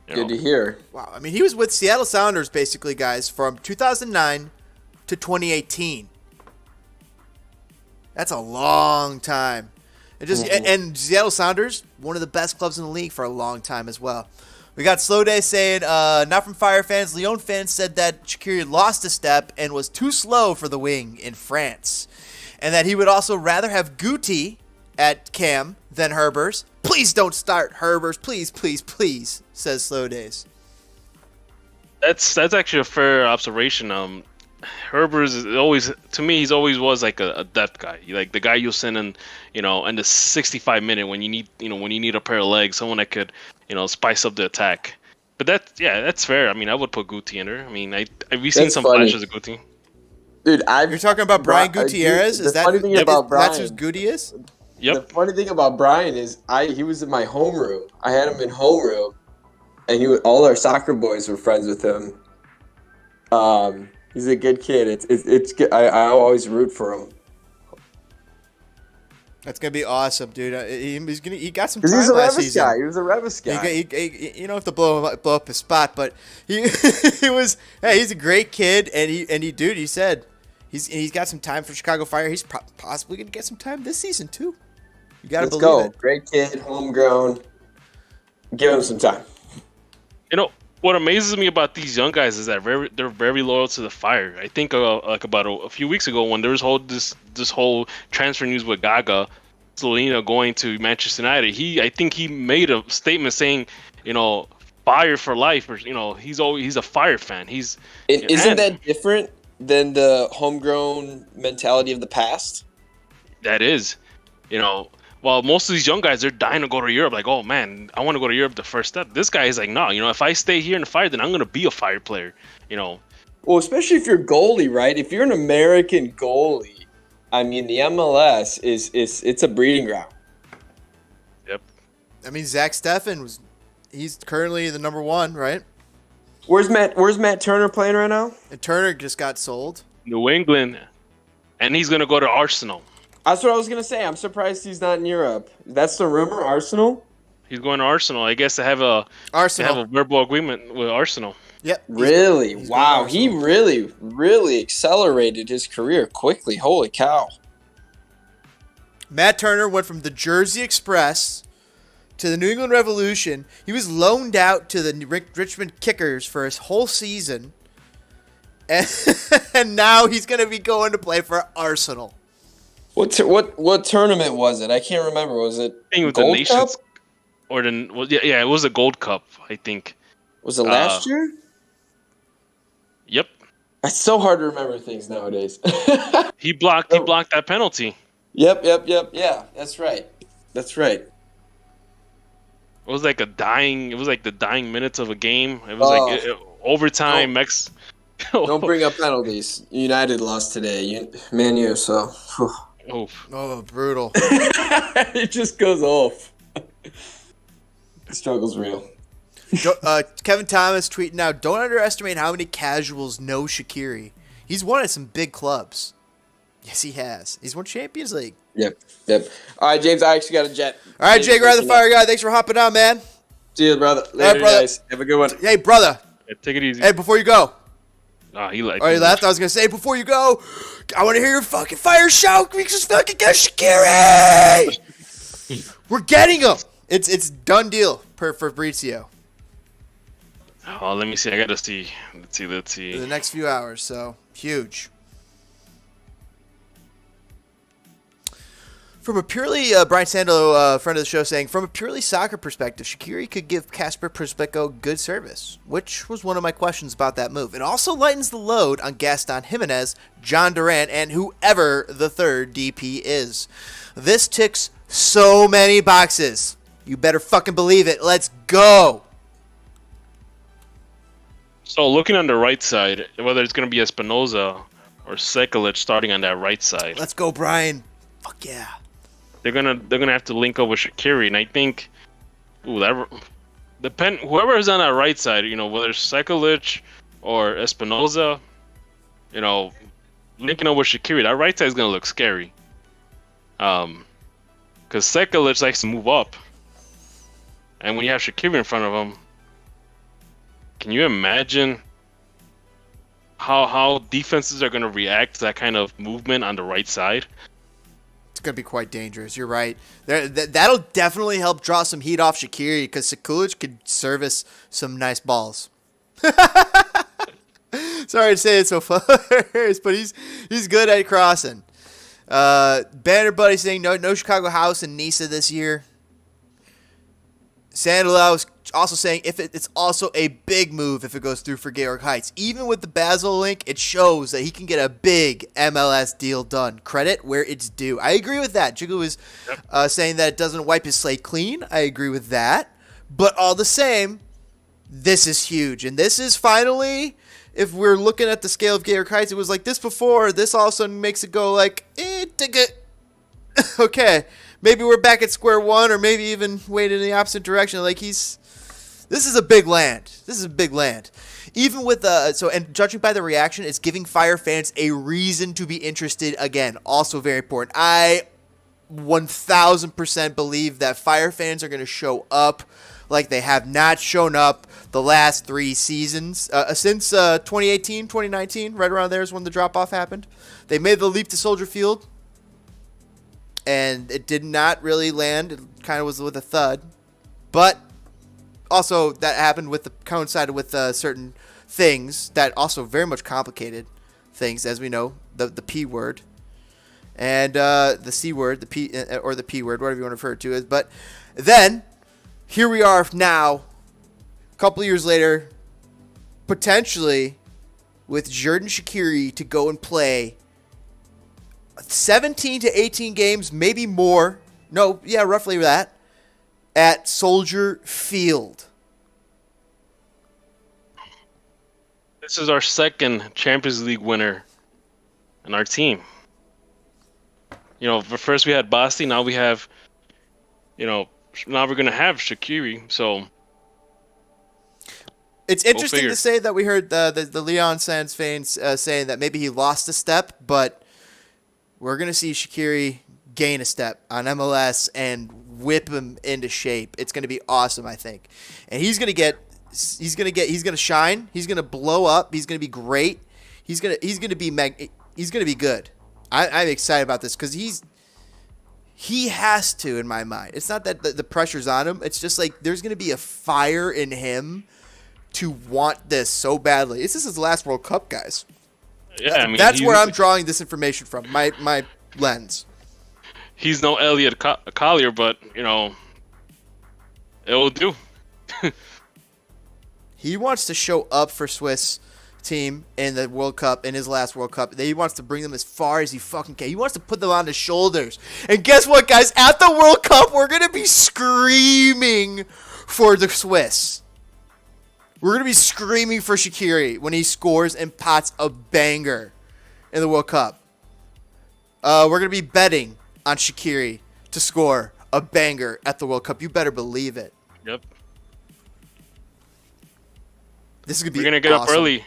Good to hear. Wow. I mean, he was with Seattle Sounders, basically, guys, from 2009 to 2018. That's a long time. And Seattle Sounders, one of the best clubs in the league for a long time as well. We got Slow Day saying, not from Fire fans. Lyon fans said that Shaqiri lost a step and was too slow for the wing in France. And that he would also rather have Guti at Cam than Herbers. Please don't start Herbers. Please, please, please, says Slow Days. That's actually a fair observation. Herbert is always, to me, he's always was like a depth guy. Like the guy you'll send in, in the 65-minute when you need a pair of legs, someone that could, spice up the attack. But that's fair. I mean, I would put Guti in there. I mean, we've seen some flashes of Guti. Dude, you're talking about Brian Gutierrez? Is that's who Guti is? Yep. The funny thing about Brian is he was in my homeroom. I had him in homeroom, and all our soccer boys were friends with him. He's a good kid. It's good. I always root for him. That's gonna be awesome, dude. He got some time he's a last Revis season. guy. He was a Revis guy. You don't have to blow up his spot, but he was. Hey, he's a great kid, and he said he's got some time for Chicago Fire. He's possibly gonna get some time this season too. You gotta believe it. Great kid, homegrown. Give him some time. What amazes me about these young guys is that they're very loyal to the Fire. I think about a few weeks ago when there was this whole transfer news with Gaga, Slovenia going to Manchester United. I think he made a statement saying, Fire for life, or he's a Fire fan. Isn't that different than the homegrown mentality of the past? That is, While most of these young guys, they're dying to go to Europe. Like, oh, man, I want to go to Europe the first step. This guy is like, no, if I stay here in the Fire, then I'm going to be a Fire player, Well, especially if you're goalie, right? If you're an American goalie, I mean, the MLS it's a breeding ground. Yep. I mean, Zach Steffen he's currently the number 1, right? Where's Matt Turner playing right now? And Turner just got sold. New England. And he's going to go to Arsenal. That's what I was going to say. I'm surprised he's not in Europe. That's the rumor, Arsenal? He's going to Arsenal. I guess they have a verbal agreement with Arsenal. Yep. Really? Wow. He really, really accelerated his career quickly. Holy cow. Matt Turner went from the Jersey Express to the New England Revolution. He was loaned out to the Richmond Kickers for his whole season. And now he's going to be going to play for Arsenal. What tournament was it? I can't remember. Was it Gold Cup? It was a Gold Cup, I think. Was it last year? Yep. It's so hard to remember things nowadays. He blocked that penalty. Yep. Yeah, that's right. It was like the dying minutes of a game. It was overtime. Don't bring up penalties. United lost today. Man U, so. Oh, brutal. It just goes off. The struggle's real. Kevin Thomas tweeting out, don't underestimate how many casuals know Shaqiri. He's won at some big clubs. Yes, he has. He's won Champions League. Yep. All right, James, I actually got a jet. All right, Jake, the Fire Guy. Thanks for hopping on, man. See you, brother. Later, all right, brother. Guys. Have a good one. Hey, brother. Yeah, take it easy. Hey, before you go. He left. Oh, he left? I was going to say, before you go, I want to hear your fucking Fire shout. We just fucking get Shaqiri. We're getting him. It's done deal for Fabrizio. Oh, let me see. I got to see. Let's see. In the next few hours, so huge. From a purely, Brian Sando, friend of the show, saying, from a purely soccer perspective, Shaqiri could give Kasper Przbeko good service, which was one of my questions about that move. It also lightens the load on Gaston Jimenez, John Durant, and whoever the third DP is. This ticks so many boxes. You better fucking believe it. Let's go. So looking on the right side, whether it's going to be Espinoza or Sekulic starting on that right side. Let's go, Brian. Fuck yeah. They're gonna have to link up with Shaqiri, and I think, whoever is on that right side, whether it's Sekulic or Espinoza, linking up with Shaqiri, that right side is gonna look scary. Because Sekulic likes to move up, and when you have Shaqiri in front of him, can you imagine how defenses are gonna react to that kind of movement on the right side? Going to be quite dangerous. You're right. That'll definitely help draw some heat off Shaqiri because Sekulic could service some nice balls. Sorry to say it so far, but he's good at crossing. Banner Buddy saying no Chicago House in Nisa this year. Sandolau is also saying it's also a big move if it goes through for Georg Heitz. Even with the Basel link, it shows that he can get a big MLS deal done. Credit where it's due. I agree with that. Jiggle was saying that it doesn't wipe his slate clean. I agree with that. But all the same, this is huge. And this is finally, if we're looking at the scale of Georg Heitz, it was like this before. This all of a sudden makes it go like, okay. Maybe we're back at square one, or maybe even weighted in the opposite direction. Like this is a big land. This is a big land. Even with and judging by the reaction, it's giving Fire fans a reason to be interested again. Also very important. I 1000% believe that Fire fans are going to show up like they have not shown up the last 3 seasons since 2018, 2019. Right around there is when the drop off happened. They made the leap to Soldier Field. And it did not really land. It kind of was with a thud. But also that happened coincided with certain things that also very much complicated things, as we know, the P word and the C word, the P or the P word, whatever you want to refer to it. But then here we are now, a couple of years later, potentially with Xherdan SHAQIRI to go and play 17 to 18 games, maybe more. No, yeah, roughly that. At Soldier Field. This is our second Champions League winner in our team. First we had Basti, now we have, now we're going to have SHAQIRI, so... It's interesting to say that we heard the Leon Sands fans saying that maybe he lost a step, but we're going to see SHAQIRI gain a step on MLS and whip him into shape. It's going to be awesome, I think. And he's going to shine. He's going to blow up. He's going to be great. He's going to be good. I'm excited about this because he has to, in my mind. It's not that the pressure's on him. It's just like there's going to be a fire in him to want this so badly. This is his last World Cup, guys. Yeah, that's where I'm drawing this information from, my lens. He's no Elliot Collier, but, it will do. He wants to show up for Swiss team in the World Cup, in his last World Cup. He wants to bring them as far as he fucking can. He wants to put them on his shoulders. And guess what, guys? At the World Cup, we're going to be screaming for the Swiss. We're going to be screaming for SHAQIRI when he scores and pots a banger in the World Cup. We're going to be betting on SHAQIRI to score a banger at the World Cup. You better believe it. Yep. This is going to be We're going to get up early.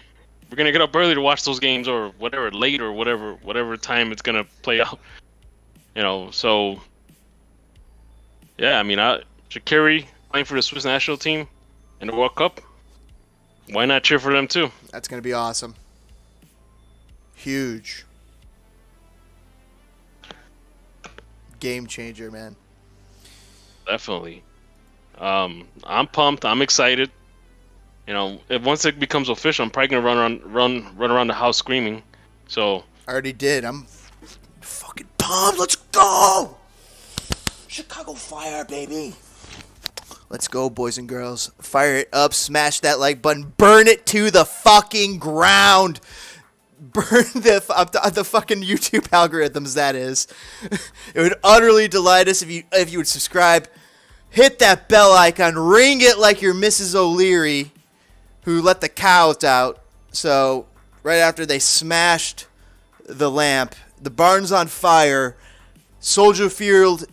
We're going to get up early to watch those games or whatever, late or whatever time it's going to play out. So, yeah, SHAQIRI playing for the Swiss national team in the World Cup. Why not cheer for them too? That's going to be awesome. Huge. Game changer, man. Definitely. I'm pumped. I'm excited. Once it becomes official, I'm probably gonna run around the house screaming. So I already did. I'm fucking pumped. Let's go. Chicago Fire, baby. Let's go, boys and girls. Fire it up. Smash that like button. Burn it to the fucking ground. Burn the fucking YouTube algorithms, that is. It would utterly delight us if you would subscribe. Hit that bell icon. Ring it like you're Mrs. O'Leary, who let the cows out. So, right after they smashed the lamp, the barn's on fire. Soldier Field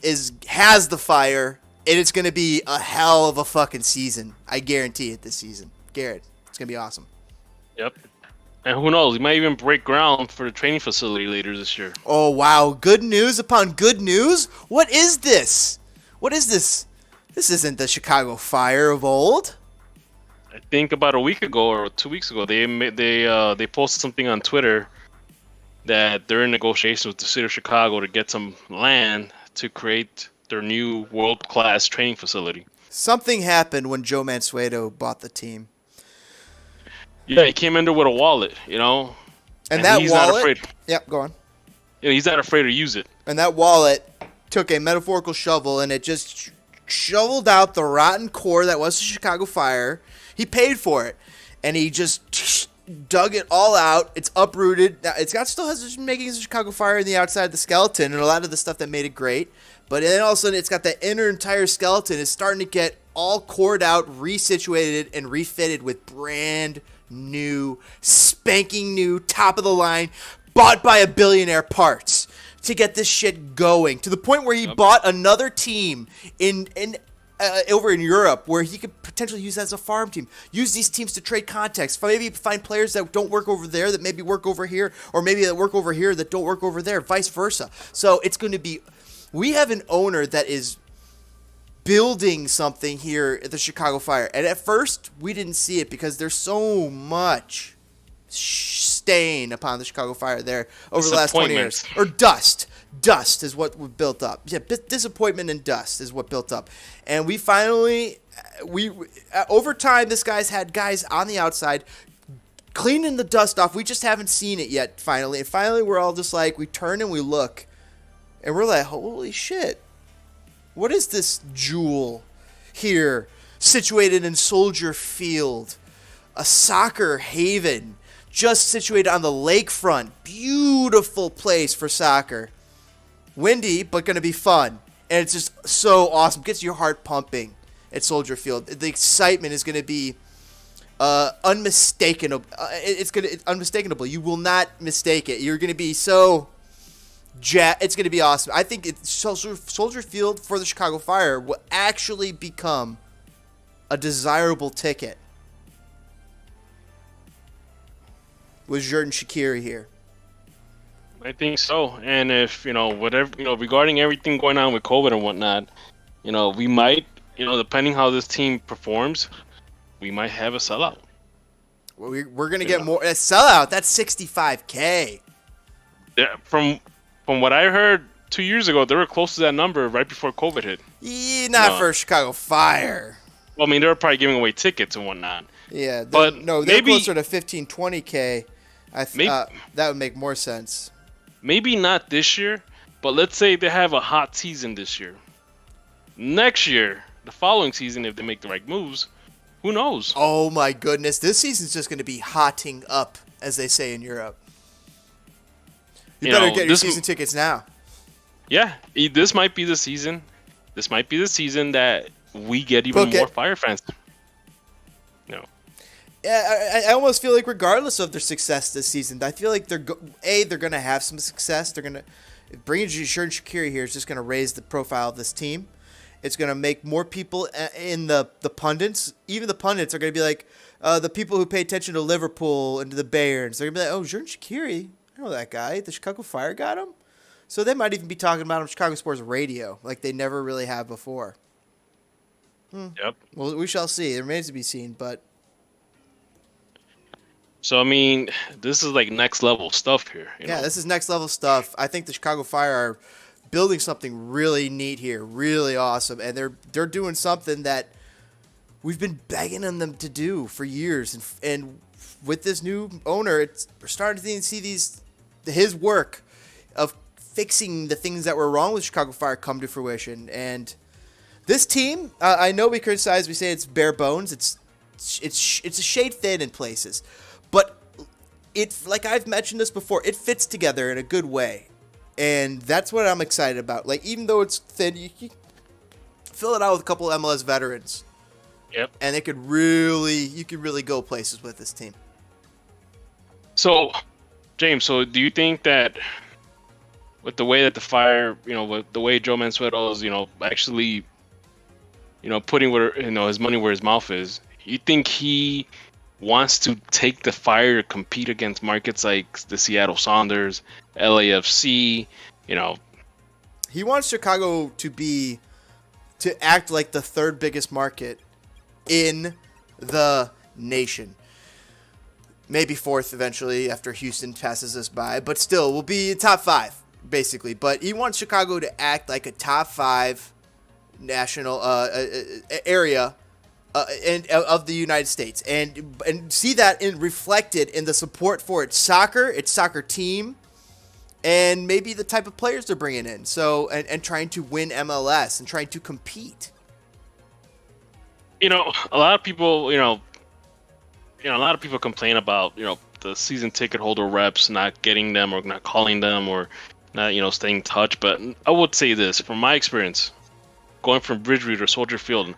has the fire. And it's going to be a hell of a fucking season. I guarantee it this season. Garrett, it's going to be awesome. Yep. And who knows? We might even break ground for the training facility later this year. Oh, wow. Good news upon good news? What is this? What is this? This isn't the Chicago Fire of old. I think about a week ago or 2 weeks ago, they posted something on Twitter that they're in negotiations with the city of Chicago to get some land to create their new world-class training facility. Something happened when Joe Mansueto bought the team. Yeah, he came in there with a wallet, And that he's wallet... not afraid. Yep, go on. He's not afraid to use it. And that wallet took a metaphorical shovel and it just shoveled out the rotten core that was the Chicago Fire. He paid for it, and he just dug it all out. It's uprooted. Now, still has making the Chicago Fire in the outside of the skeleton and a lot of the stuff that made it great. But then all of a sudden, it's got the entire skeleton is starting to get all cored out, resituated, and refitted with brand new, spanking new, top of the line, bought by a billionaire parts to get this shit going to the point where he bought another team over in Europe where he could potentially use that as a farm team. Use these teams to trade contacts. Maybe find players that don't work over there that maybe work over here, or maybe that work over here that don't work over there, vice versa. So it's going to be, we have an owner that is building something here at the Chicago Fire. And at first, we didn't see it because there's so much stain upon the Chicago Fire there over the last 20 years. Or dust. Dust is what we built up. Yeah, disappointment and dust is what built up. And we finally, over time, this guy's had guys on the outside cleaning the dust off. We just haven't seen it yet, finally. And finally, we're all just like, we turn and we look. And we're like, holy shit. What is this jewel here, situated in Soldier Field? A soccer haven, just situated on the lakefront. Beautiful place for soccer. Windy, but going to be fun. And it's just so awesome. Gets your heart pumping at Soldier Field. The excitement is going to be unmistakable. It's unmistakable. You will not mistake it. You're going to be so... It's going to be awesome. I think Soldier Field for the Chicago Fire will actually become a desirable ticket with Xherdan SHAQIRI here. I think so. And if, whatever, regarding everything going on with COVID and whatnot, we might, depending how this team performs, we might have a sellout. Well, we're going to get more. A sellout, that's $65K. Yeah, From what I heard 2 years ago, they were close to that number right before COVID hit. Yeah, not for Chicago Fire. Well, I mean, they were probably giving away tickets and whatnot. Yeah, but they're closer to 15, 20K. That would make more sense. Maybe not this year, but let's say they have a hot season this year. Next year, the following season, if they make the right moves, who knows? Oh my goodness, this season's just going to be hotting up, as they say in Europe. You better get your season tickets now. Yeah, this might be the season. This might be the season that we get even more Fire fans. Yeah, I almost feel like regardless of their success this season, I feel like they're going to have some success. They're going to bringing Xherdan SHAQIRI here is just going to raise the profile of this team. It's going to make more people in the pundits, even the pundits are going to be like the people who pay attention to Liverpool and to the Bayerns. They're going to be like, oh, Xherdan SHAQIRI. I know that guy. The Chicago Fire got him. So they might even be talking about him on Chicago Sports Radio like they never really have before. Yep. Well, we shall see. It remains to be seen, but... So, I mean, this is like next level stuff here. Yeah, this is next level stuff. I think the Chicago Fire are building something really neat here, really awesome. And they're doing something that we've been begging on them to do for years. And with this new owner, we're starting to see his work of fixing the things that were wrong with Chicago Fire come to fruition. And this team, I know we criticize, we say it's bare bones. It's a shade thin in places. But like I've mentioned this before, it fits together in a good way. And that's what I'm excited about. Like, even though it's thin, you fill it out with a couple of MLS veterans. Yep. And you could really go places with this team. So, James, do you think that with the way that the Fire, with the way Joe Mansueto is, actually, putting his money where his mouth is, you think he wants to take the Fire to compete against markets like the Seattle Sounders, LAFC, He wants Chicago to act like the third biggest market in the nation. Maybe fourth eventually after Houston passes us by, but still we'll be top five basically. But he wants Chicago to act like a top five national area of the United States, and see that reflected in the support for its soccer team, and maybe the type of players they're bringing in. So and trying to win MLS and trying to compete A lot of people, a lot of people complain about, the season ticket holder reps not getting them or not calling them or not, staying in touch. But I would say this, from my experience, going from Bridgeview to Soldier Field,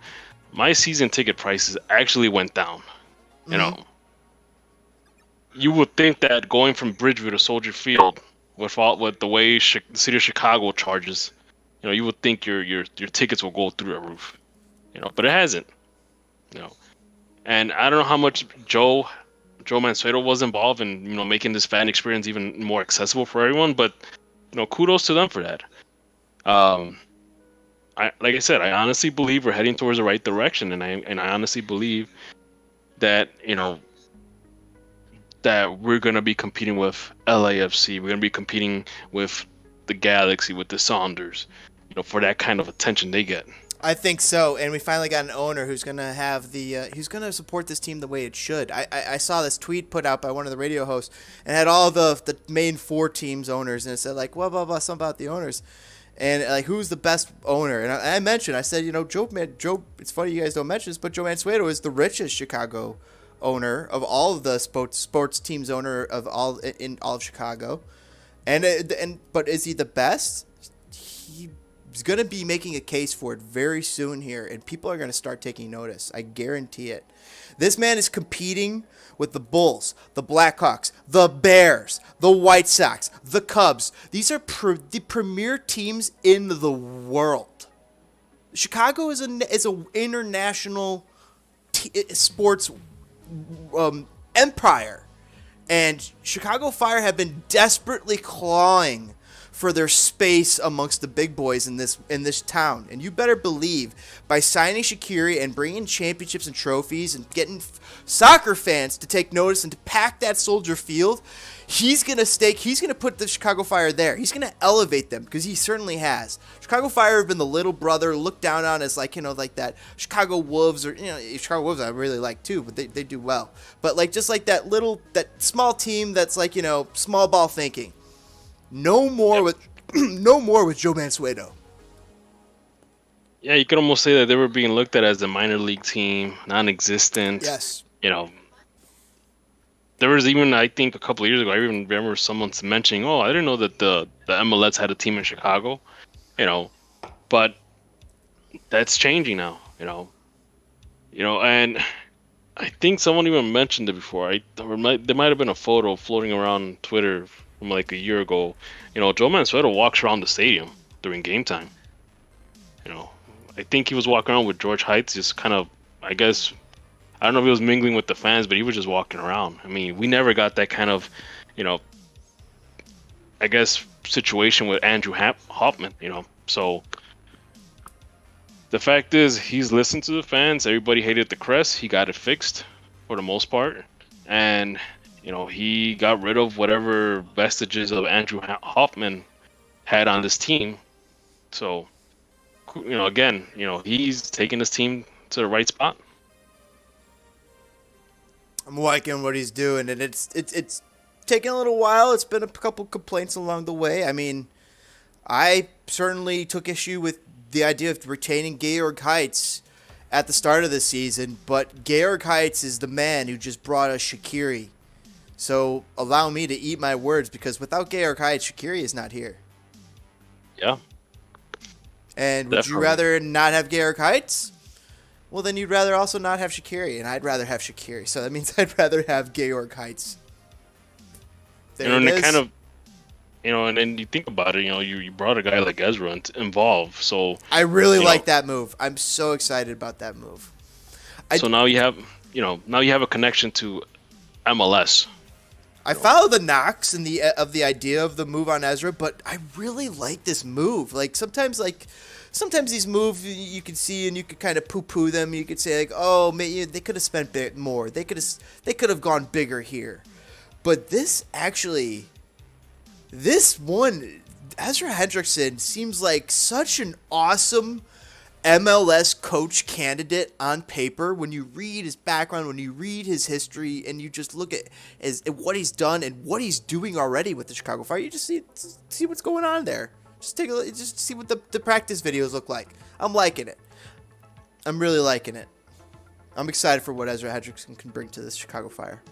my season ticket prices actually went down. Mm-hmm. You would think that going from Bridgeview to Soldier Field, with the way the city of Chicago charges, you would think your tickets will go through the roof, but it hasn't. And I don't know how much Joe Mansueto was involved in making this fan experience even more accessible for everyone, but kudos to them for that. Like I said, I honestly believe we're heading towards the right direction, and I honestly believe that that we're gonna be competing with LAFC. We're gonna be competing with the Galaxy, with the Saunders, for that kind of attention they get. I think so, and we finally got an owner who's gonna have who's gonna support this team the way it should. I saw this tweet put out by one of the radio hosts and had all the main 4 teams owners, and it said like blah blah blah something about the owners, and like who's the best owner. And I mentioned, I said, Joe. It's funny you guys don't mention this, but Joe Mansueto is the richest Chicago owner of all of the sports teams owner of all of Chicago, but is he the best? He's going to be making a case for it very soon here, and people are going to start taking notice. I guarantee it. This man is competing with the Bulls, the Blackhawks, the Bears, the White Sox, the Cubs. These are the premier teams in the world. Chicago is an international sports empire, and Chicago Fire have been desperately clawing for their space amongst the big boys in this town. And you better believe, by signing Shaqiri and bringing championships and trophies and getting soccer fans to take notice and to pack that Soldier Field, he's going to put the Chicago Fire there. He's going to elevate them, because he certainly has. Chicago Fire have been the little brother looked down on as like that Chicago Wolves, or Chicago Wolves I really like too, but they do well. But just like that small team that's like, small ball thinking. No more with Joe Mansueto. Yeah, you could almost say that they were being looked at as a minor league team, non-existent. Yes. There was even, I think, a couple of years ago, I even remember someone mentioning, "Oh, I didn't know that the MLS had a team in Chicago," but that's changing now, and I think someone even mentioned it before. There might have been a photo floating around Twitter from like a year ago. Joe Mansueto walks around the stadium during game time. I think he was walking around with George Heights, just kind of, I guess, I don't know if he was mingling with the fans, but he was just walking around. I mean, we never got that kind of, I guess, situation with Andrew Hoffman, So the fact is, he's listened to the fans. Everybody hated the crest. He got it fixed for the most part. And he got rid of whatever vestiges of Andrew Hoffman had on this team. So, again, he's taking this team to the right spot. I'm liking what he's doing, and it's taken a little while. It's been a couple complaints along the way. I mean, I certainly took issue with the idea of retaining Georg Heitz at the start of the season, but Georg Heitz is the man who just brought us Shaqiri. So allow me to eat my words, because without Georg Heitz, Shaqiri is not here. Yeah. And would you rather not have Georg Heitz? Well, then you'd rather also not have Shaqiri, and I'd rather have Shaqiri. So that means I'd rather have Georg Heitz. There it is. Kind of, and then you think about it, you brought a guy like Xherdan involved. So I really like that move. I'm so excited about that move. So now you have a connection to MLS. I follow the knocks and the idea of the move on Ezra, but I really like this move. Sometimes these moves you can see and you could kind of poo-poo them. You could say oh, man, they could have spent a bit more. They could have gone bigger here. But this one, Ezra Hendrickson seems like such an awesome MLS coach candidate on paper. When you read his background, when you read his history, and you just look at what he's done and what he's doing already with the Chicago Fire, you just see what's going on there. Just take a look, just see what the practice videos look like. I'm liking it. I'm really liking it. I'm excited for what Ezra Hendrickson can bring to this Chicago Fire.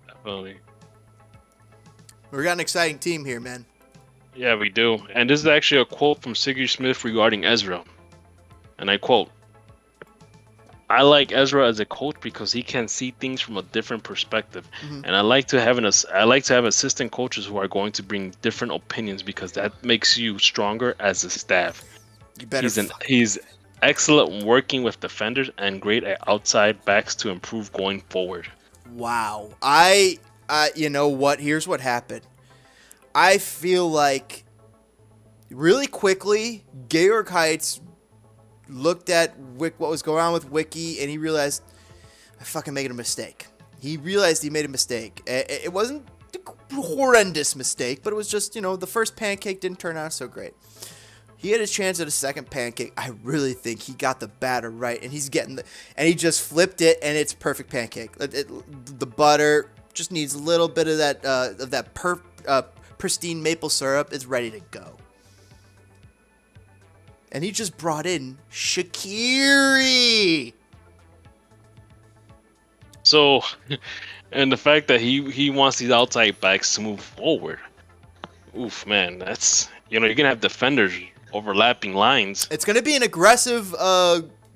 Definitely. We got an exciting team here, man. Yeah, we do. And this is actually a quote from Siggy Smith regarding Ezra. And I quote, I like Ezra as a coach because he can see things from a different perspective. Mm-hmm. And I like to have assistant coaches who are going to bring different opinions because that makes you stronger as a staff. He's excellent working with defenders and great at outside backs to improve going forward. Wow. You know what? Here's what happened. I feel like really quickly, Georg Heitz looked at what was going on with Wiki, and he realized, I fucking made a mistake. He realized he made a mistake. It wasn't a horrendous mistake, but it was just, the first pancake didn't turn out so great. He had a chance at a second pancake. I really think he got the batter right, and he just flipped it, and it's perfect pancake. The butter just needs a little bit of that pristine maple syrup. It's ready to go. And he just brought in SHAQIRI. So, and the fact that he wants these outside backs to move forward. Oof, man, that's, you're going to have defenders overlapping lines. It's going to be an aggressive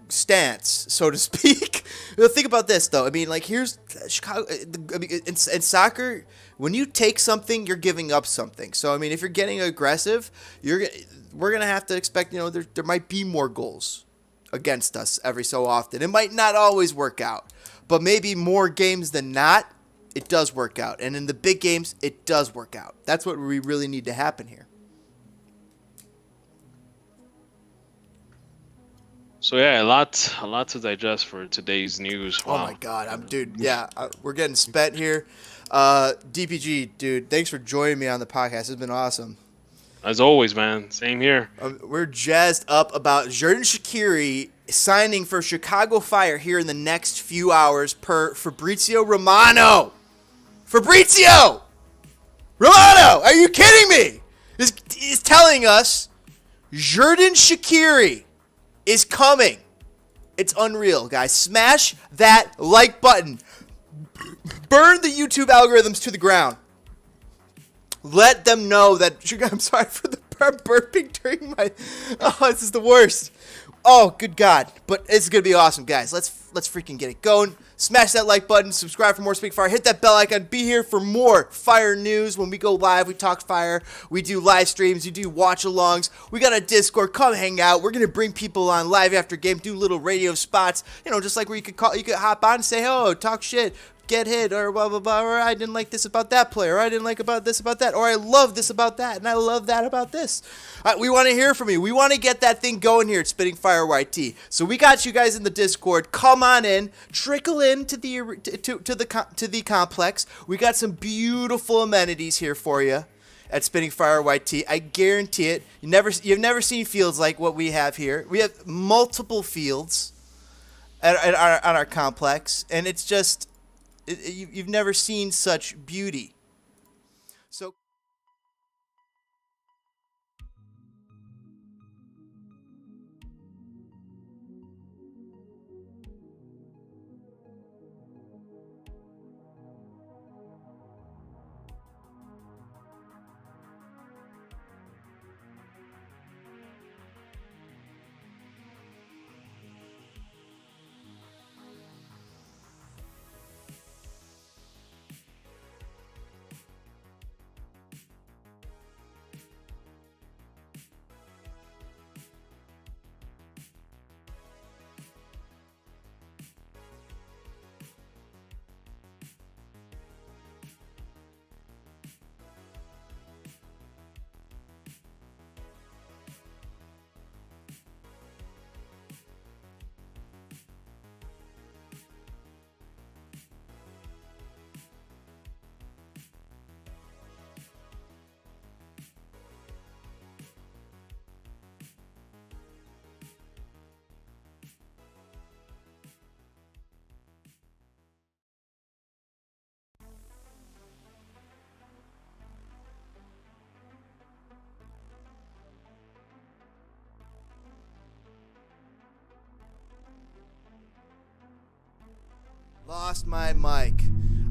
stance, so to speak. Think about this, though. I mean, like, here's Chicago. I mean, in soccer, when you take something, you're giving up something. So, I mean, if you're getting aggressive, we're going to have to expect, there might be more goals against us every so often. It might not always work out, but maybe more games than not, it does work out. And in the big games, it does work out. That's what we really need to happen here. So yeah, a lot to digest for today's news. Wow. Oh my God, we're getting spent here. DPG, dude, thanks for joining me on the podcast. It's been awesome. As always, man. Same here. We're jazzed up about Xherdan SHAQIRI signing for Chicago Fire here in the next few hours per Fabrizio Romano. Fabrizio Romano, are you kidding me? He's telling us Xherdan SHAQIRI is coming. It's unreal, guys. Smash that like button. Burn the YouTube algorithms to the ground. Let them know that. I'm sorry for the burping during my. Oh, this is the worst. Oh, good God! But it's gonna be awesome, guys. Let's freaking get it going. Smash that like button. Subscribe for more Speak Fire. Hit that bell icon. Be here for more Fire news. When we go live, we talk Fire. We do live streams. We do watch-alongs. We got a Discord. Come hang out. We're gonna bring people on live after game. Do little radio spots. Just like where you could hop on and say, "Oh, talk shit." Get hit, or blah blah blah, or I didn't like this about that player, or I didn't like about this about that, or I love this about that, and I love that about this. We want to hear from you. We want to get that thing going here at Spitting Fire YT. So we got you guys in the Discord. Come on in, trickle in to the complex. We got some beautiful amenities here for you at Spitting Fire YT. I guarantee it. You've never seen fields like what we have here. We have multiple fields at our complex, and it's just. You've never seen such beauty. So lost my mic.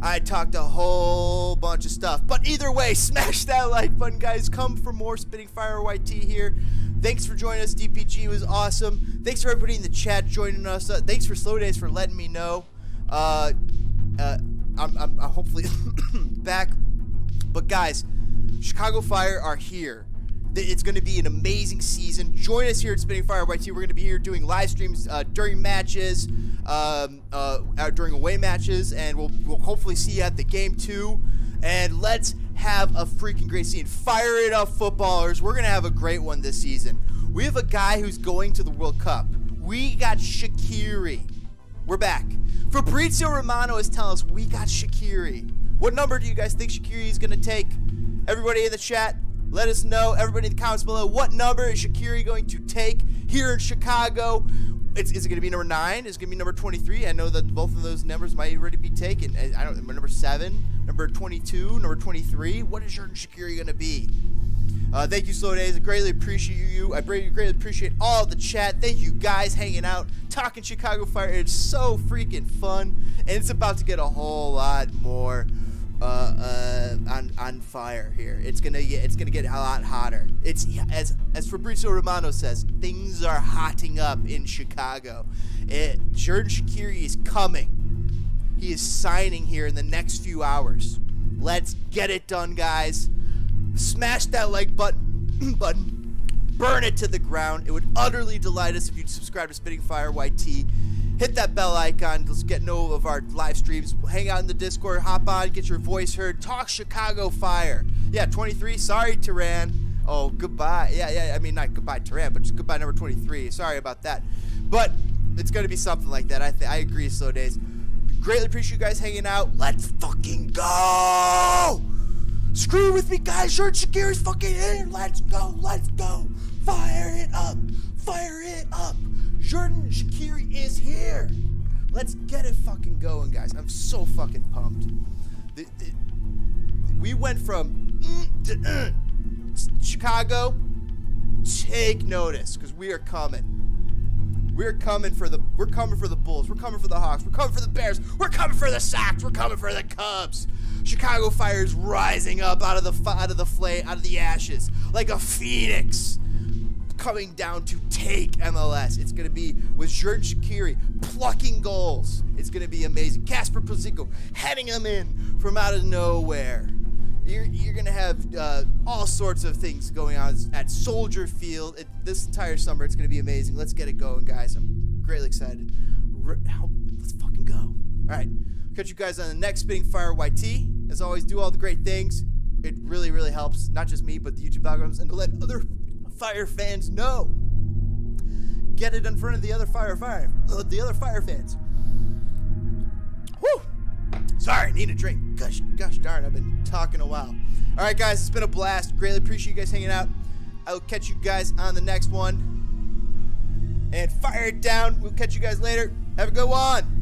I talked a whole bunch of stuff. But either way, smash that like button, guys. Come for more Spitting Fire YT here. Thanks for joining us. DPG was awesome. Thanks for everybody in the chat joining us. Thanks for Slow Days for letting me know. I'm hopefully back. But guys, Chicago Fire are here. It's going to be an amazing season. Join us here at Spitting Fire YT. We're going to be here doing live streams during matches, during away matches, and we'll hopefully see you at the game too. And let's have a freaking great season. Fire it up, footballers. We're going to have a great one this season. We have a guy who's going to the World Cup. We got Shaqiri. We're back. Fabrizio Romano is telling us we got Shaqiri. What number do you guys think Shaqiri is going to take? Everybody in the chat, let us know. Everybody in the comments below, what number is Shaqiri going to take here in Chicago? Is it going to be number 9? Is it going to be number 23? I know that both of those numbers might already be taken. I don't remember. Number 7, number 22, number 23. What is Xherdan SHAQIRI going to be? Thank you, Slow Days. I greatly appreciate you. I greatly appreciate all the chat. Thank you guys hanging out, talking Chicago Fire. It's so freaking fun, and it's about to get a whole lot more on fire here. It's gonna get a lot hotter. It's as Fabrizio Romano says, things are hotting up in Chicago. Xherdan SHAQIRI is coming. He is signing here in the next few hours. Let's get it done, guys. Smash that like button, burn it to the ground. It would utterly delight us if you'd subscribe to Spitting Fire YT. Hit that bell icon. Let's get no of our live streams. Hang out in the Discord. Hop on. Get your voice heard. Talk Chicago Fire. Yeah, 23. Sorry, Turan. Oh, goodbye. Yeah. I mean, not goodbye, Turan, but just goodbye, number 23. Sorry about that. But it's going to be something like that. I agree, Slow Days. Greatly appreciate you guys hanging out. Let's fucking go. Scream with me, guys. Xherdan SHAQIRI's fucking in. Let's go. Fire it up. Xherdan SHAQIRI is here. Let's get it fucking going, guys. I'm so fucking pumped. We went from Chicago. Take notice, because we are coming. We're coming for the Bulls. We're coming for the Hawks. We're coming for the Bears. We're coming for the Sox. We're coming for the Cubs. Chicago Fire is rising up out of the ashes like a phoenix, coming down to take MLS. It's going to be with Xherdan SHAQIRI plucking goals. It's going to be amazing. Kasper Plaziko heading them in from out of nowhere. You're going to have all sorts of things going on at Soldier Field this entire summer. It's going to be amazing. Let's get it going, guys. I'm greatly excited. Let's fucking go. All right. Catch you guys on the next Spitting Fire YT. As always, do all the great things. It really, really helps, not just me, but the YouTube algorithms, and to let other Fire fans know. Get it in front of the other Fire fans. Woo! Sorry, need a drink. Gosh darn, I've been talking a while. All right, guys, it's been a blast. Greatly appreciate you guys hanging out. I will catch you guys on the next one. And fire it down. We'll catch you guys later. Have a good one.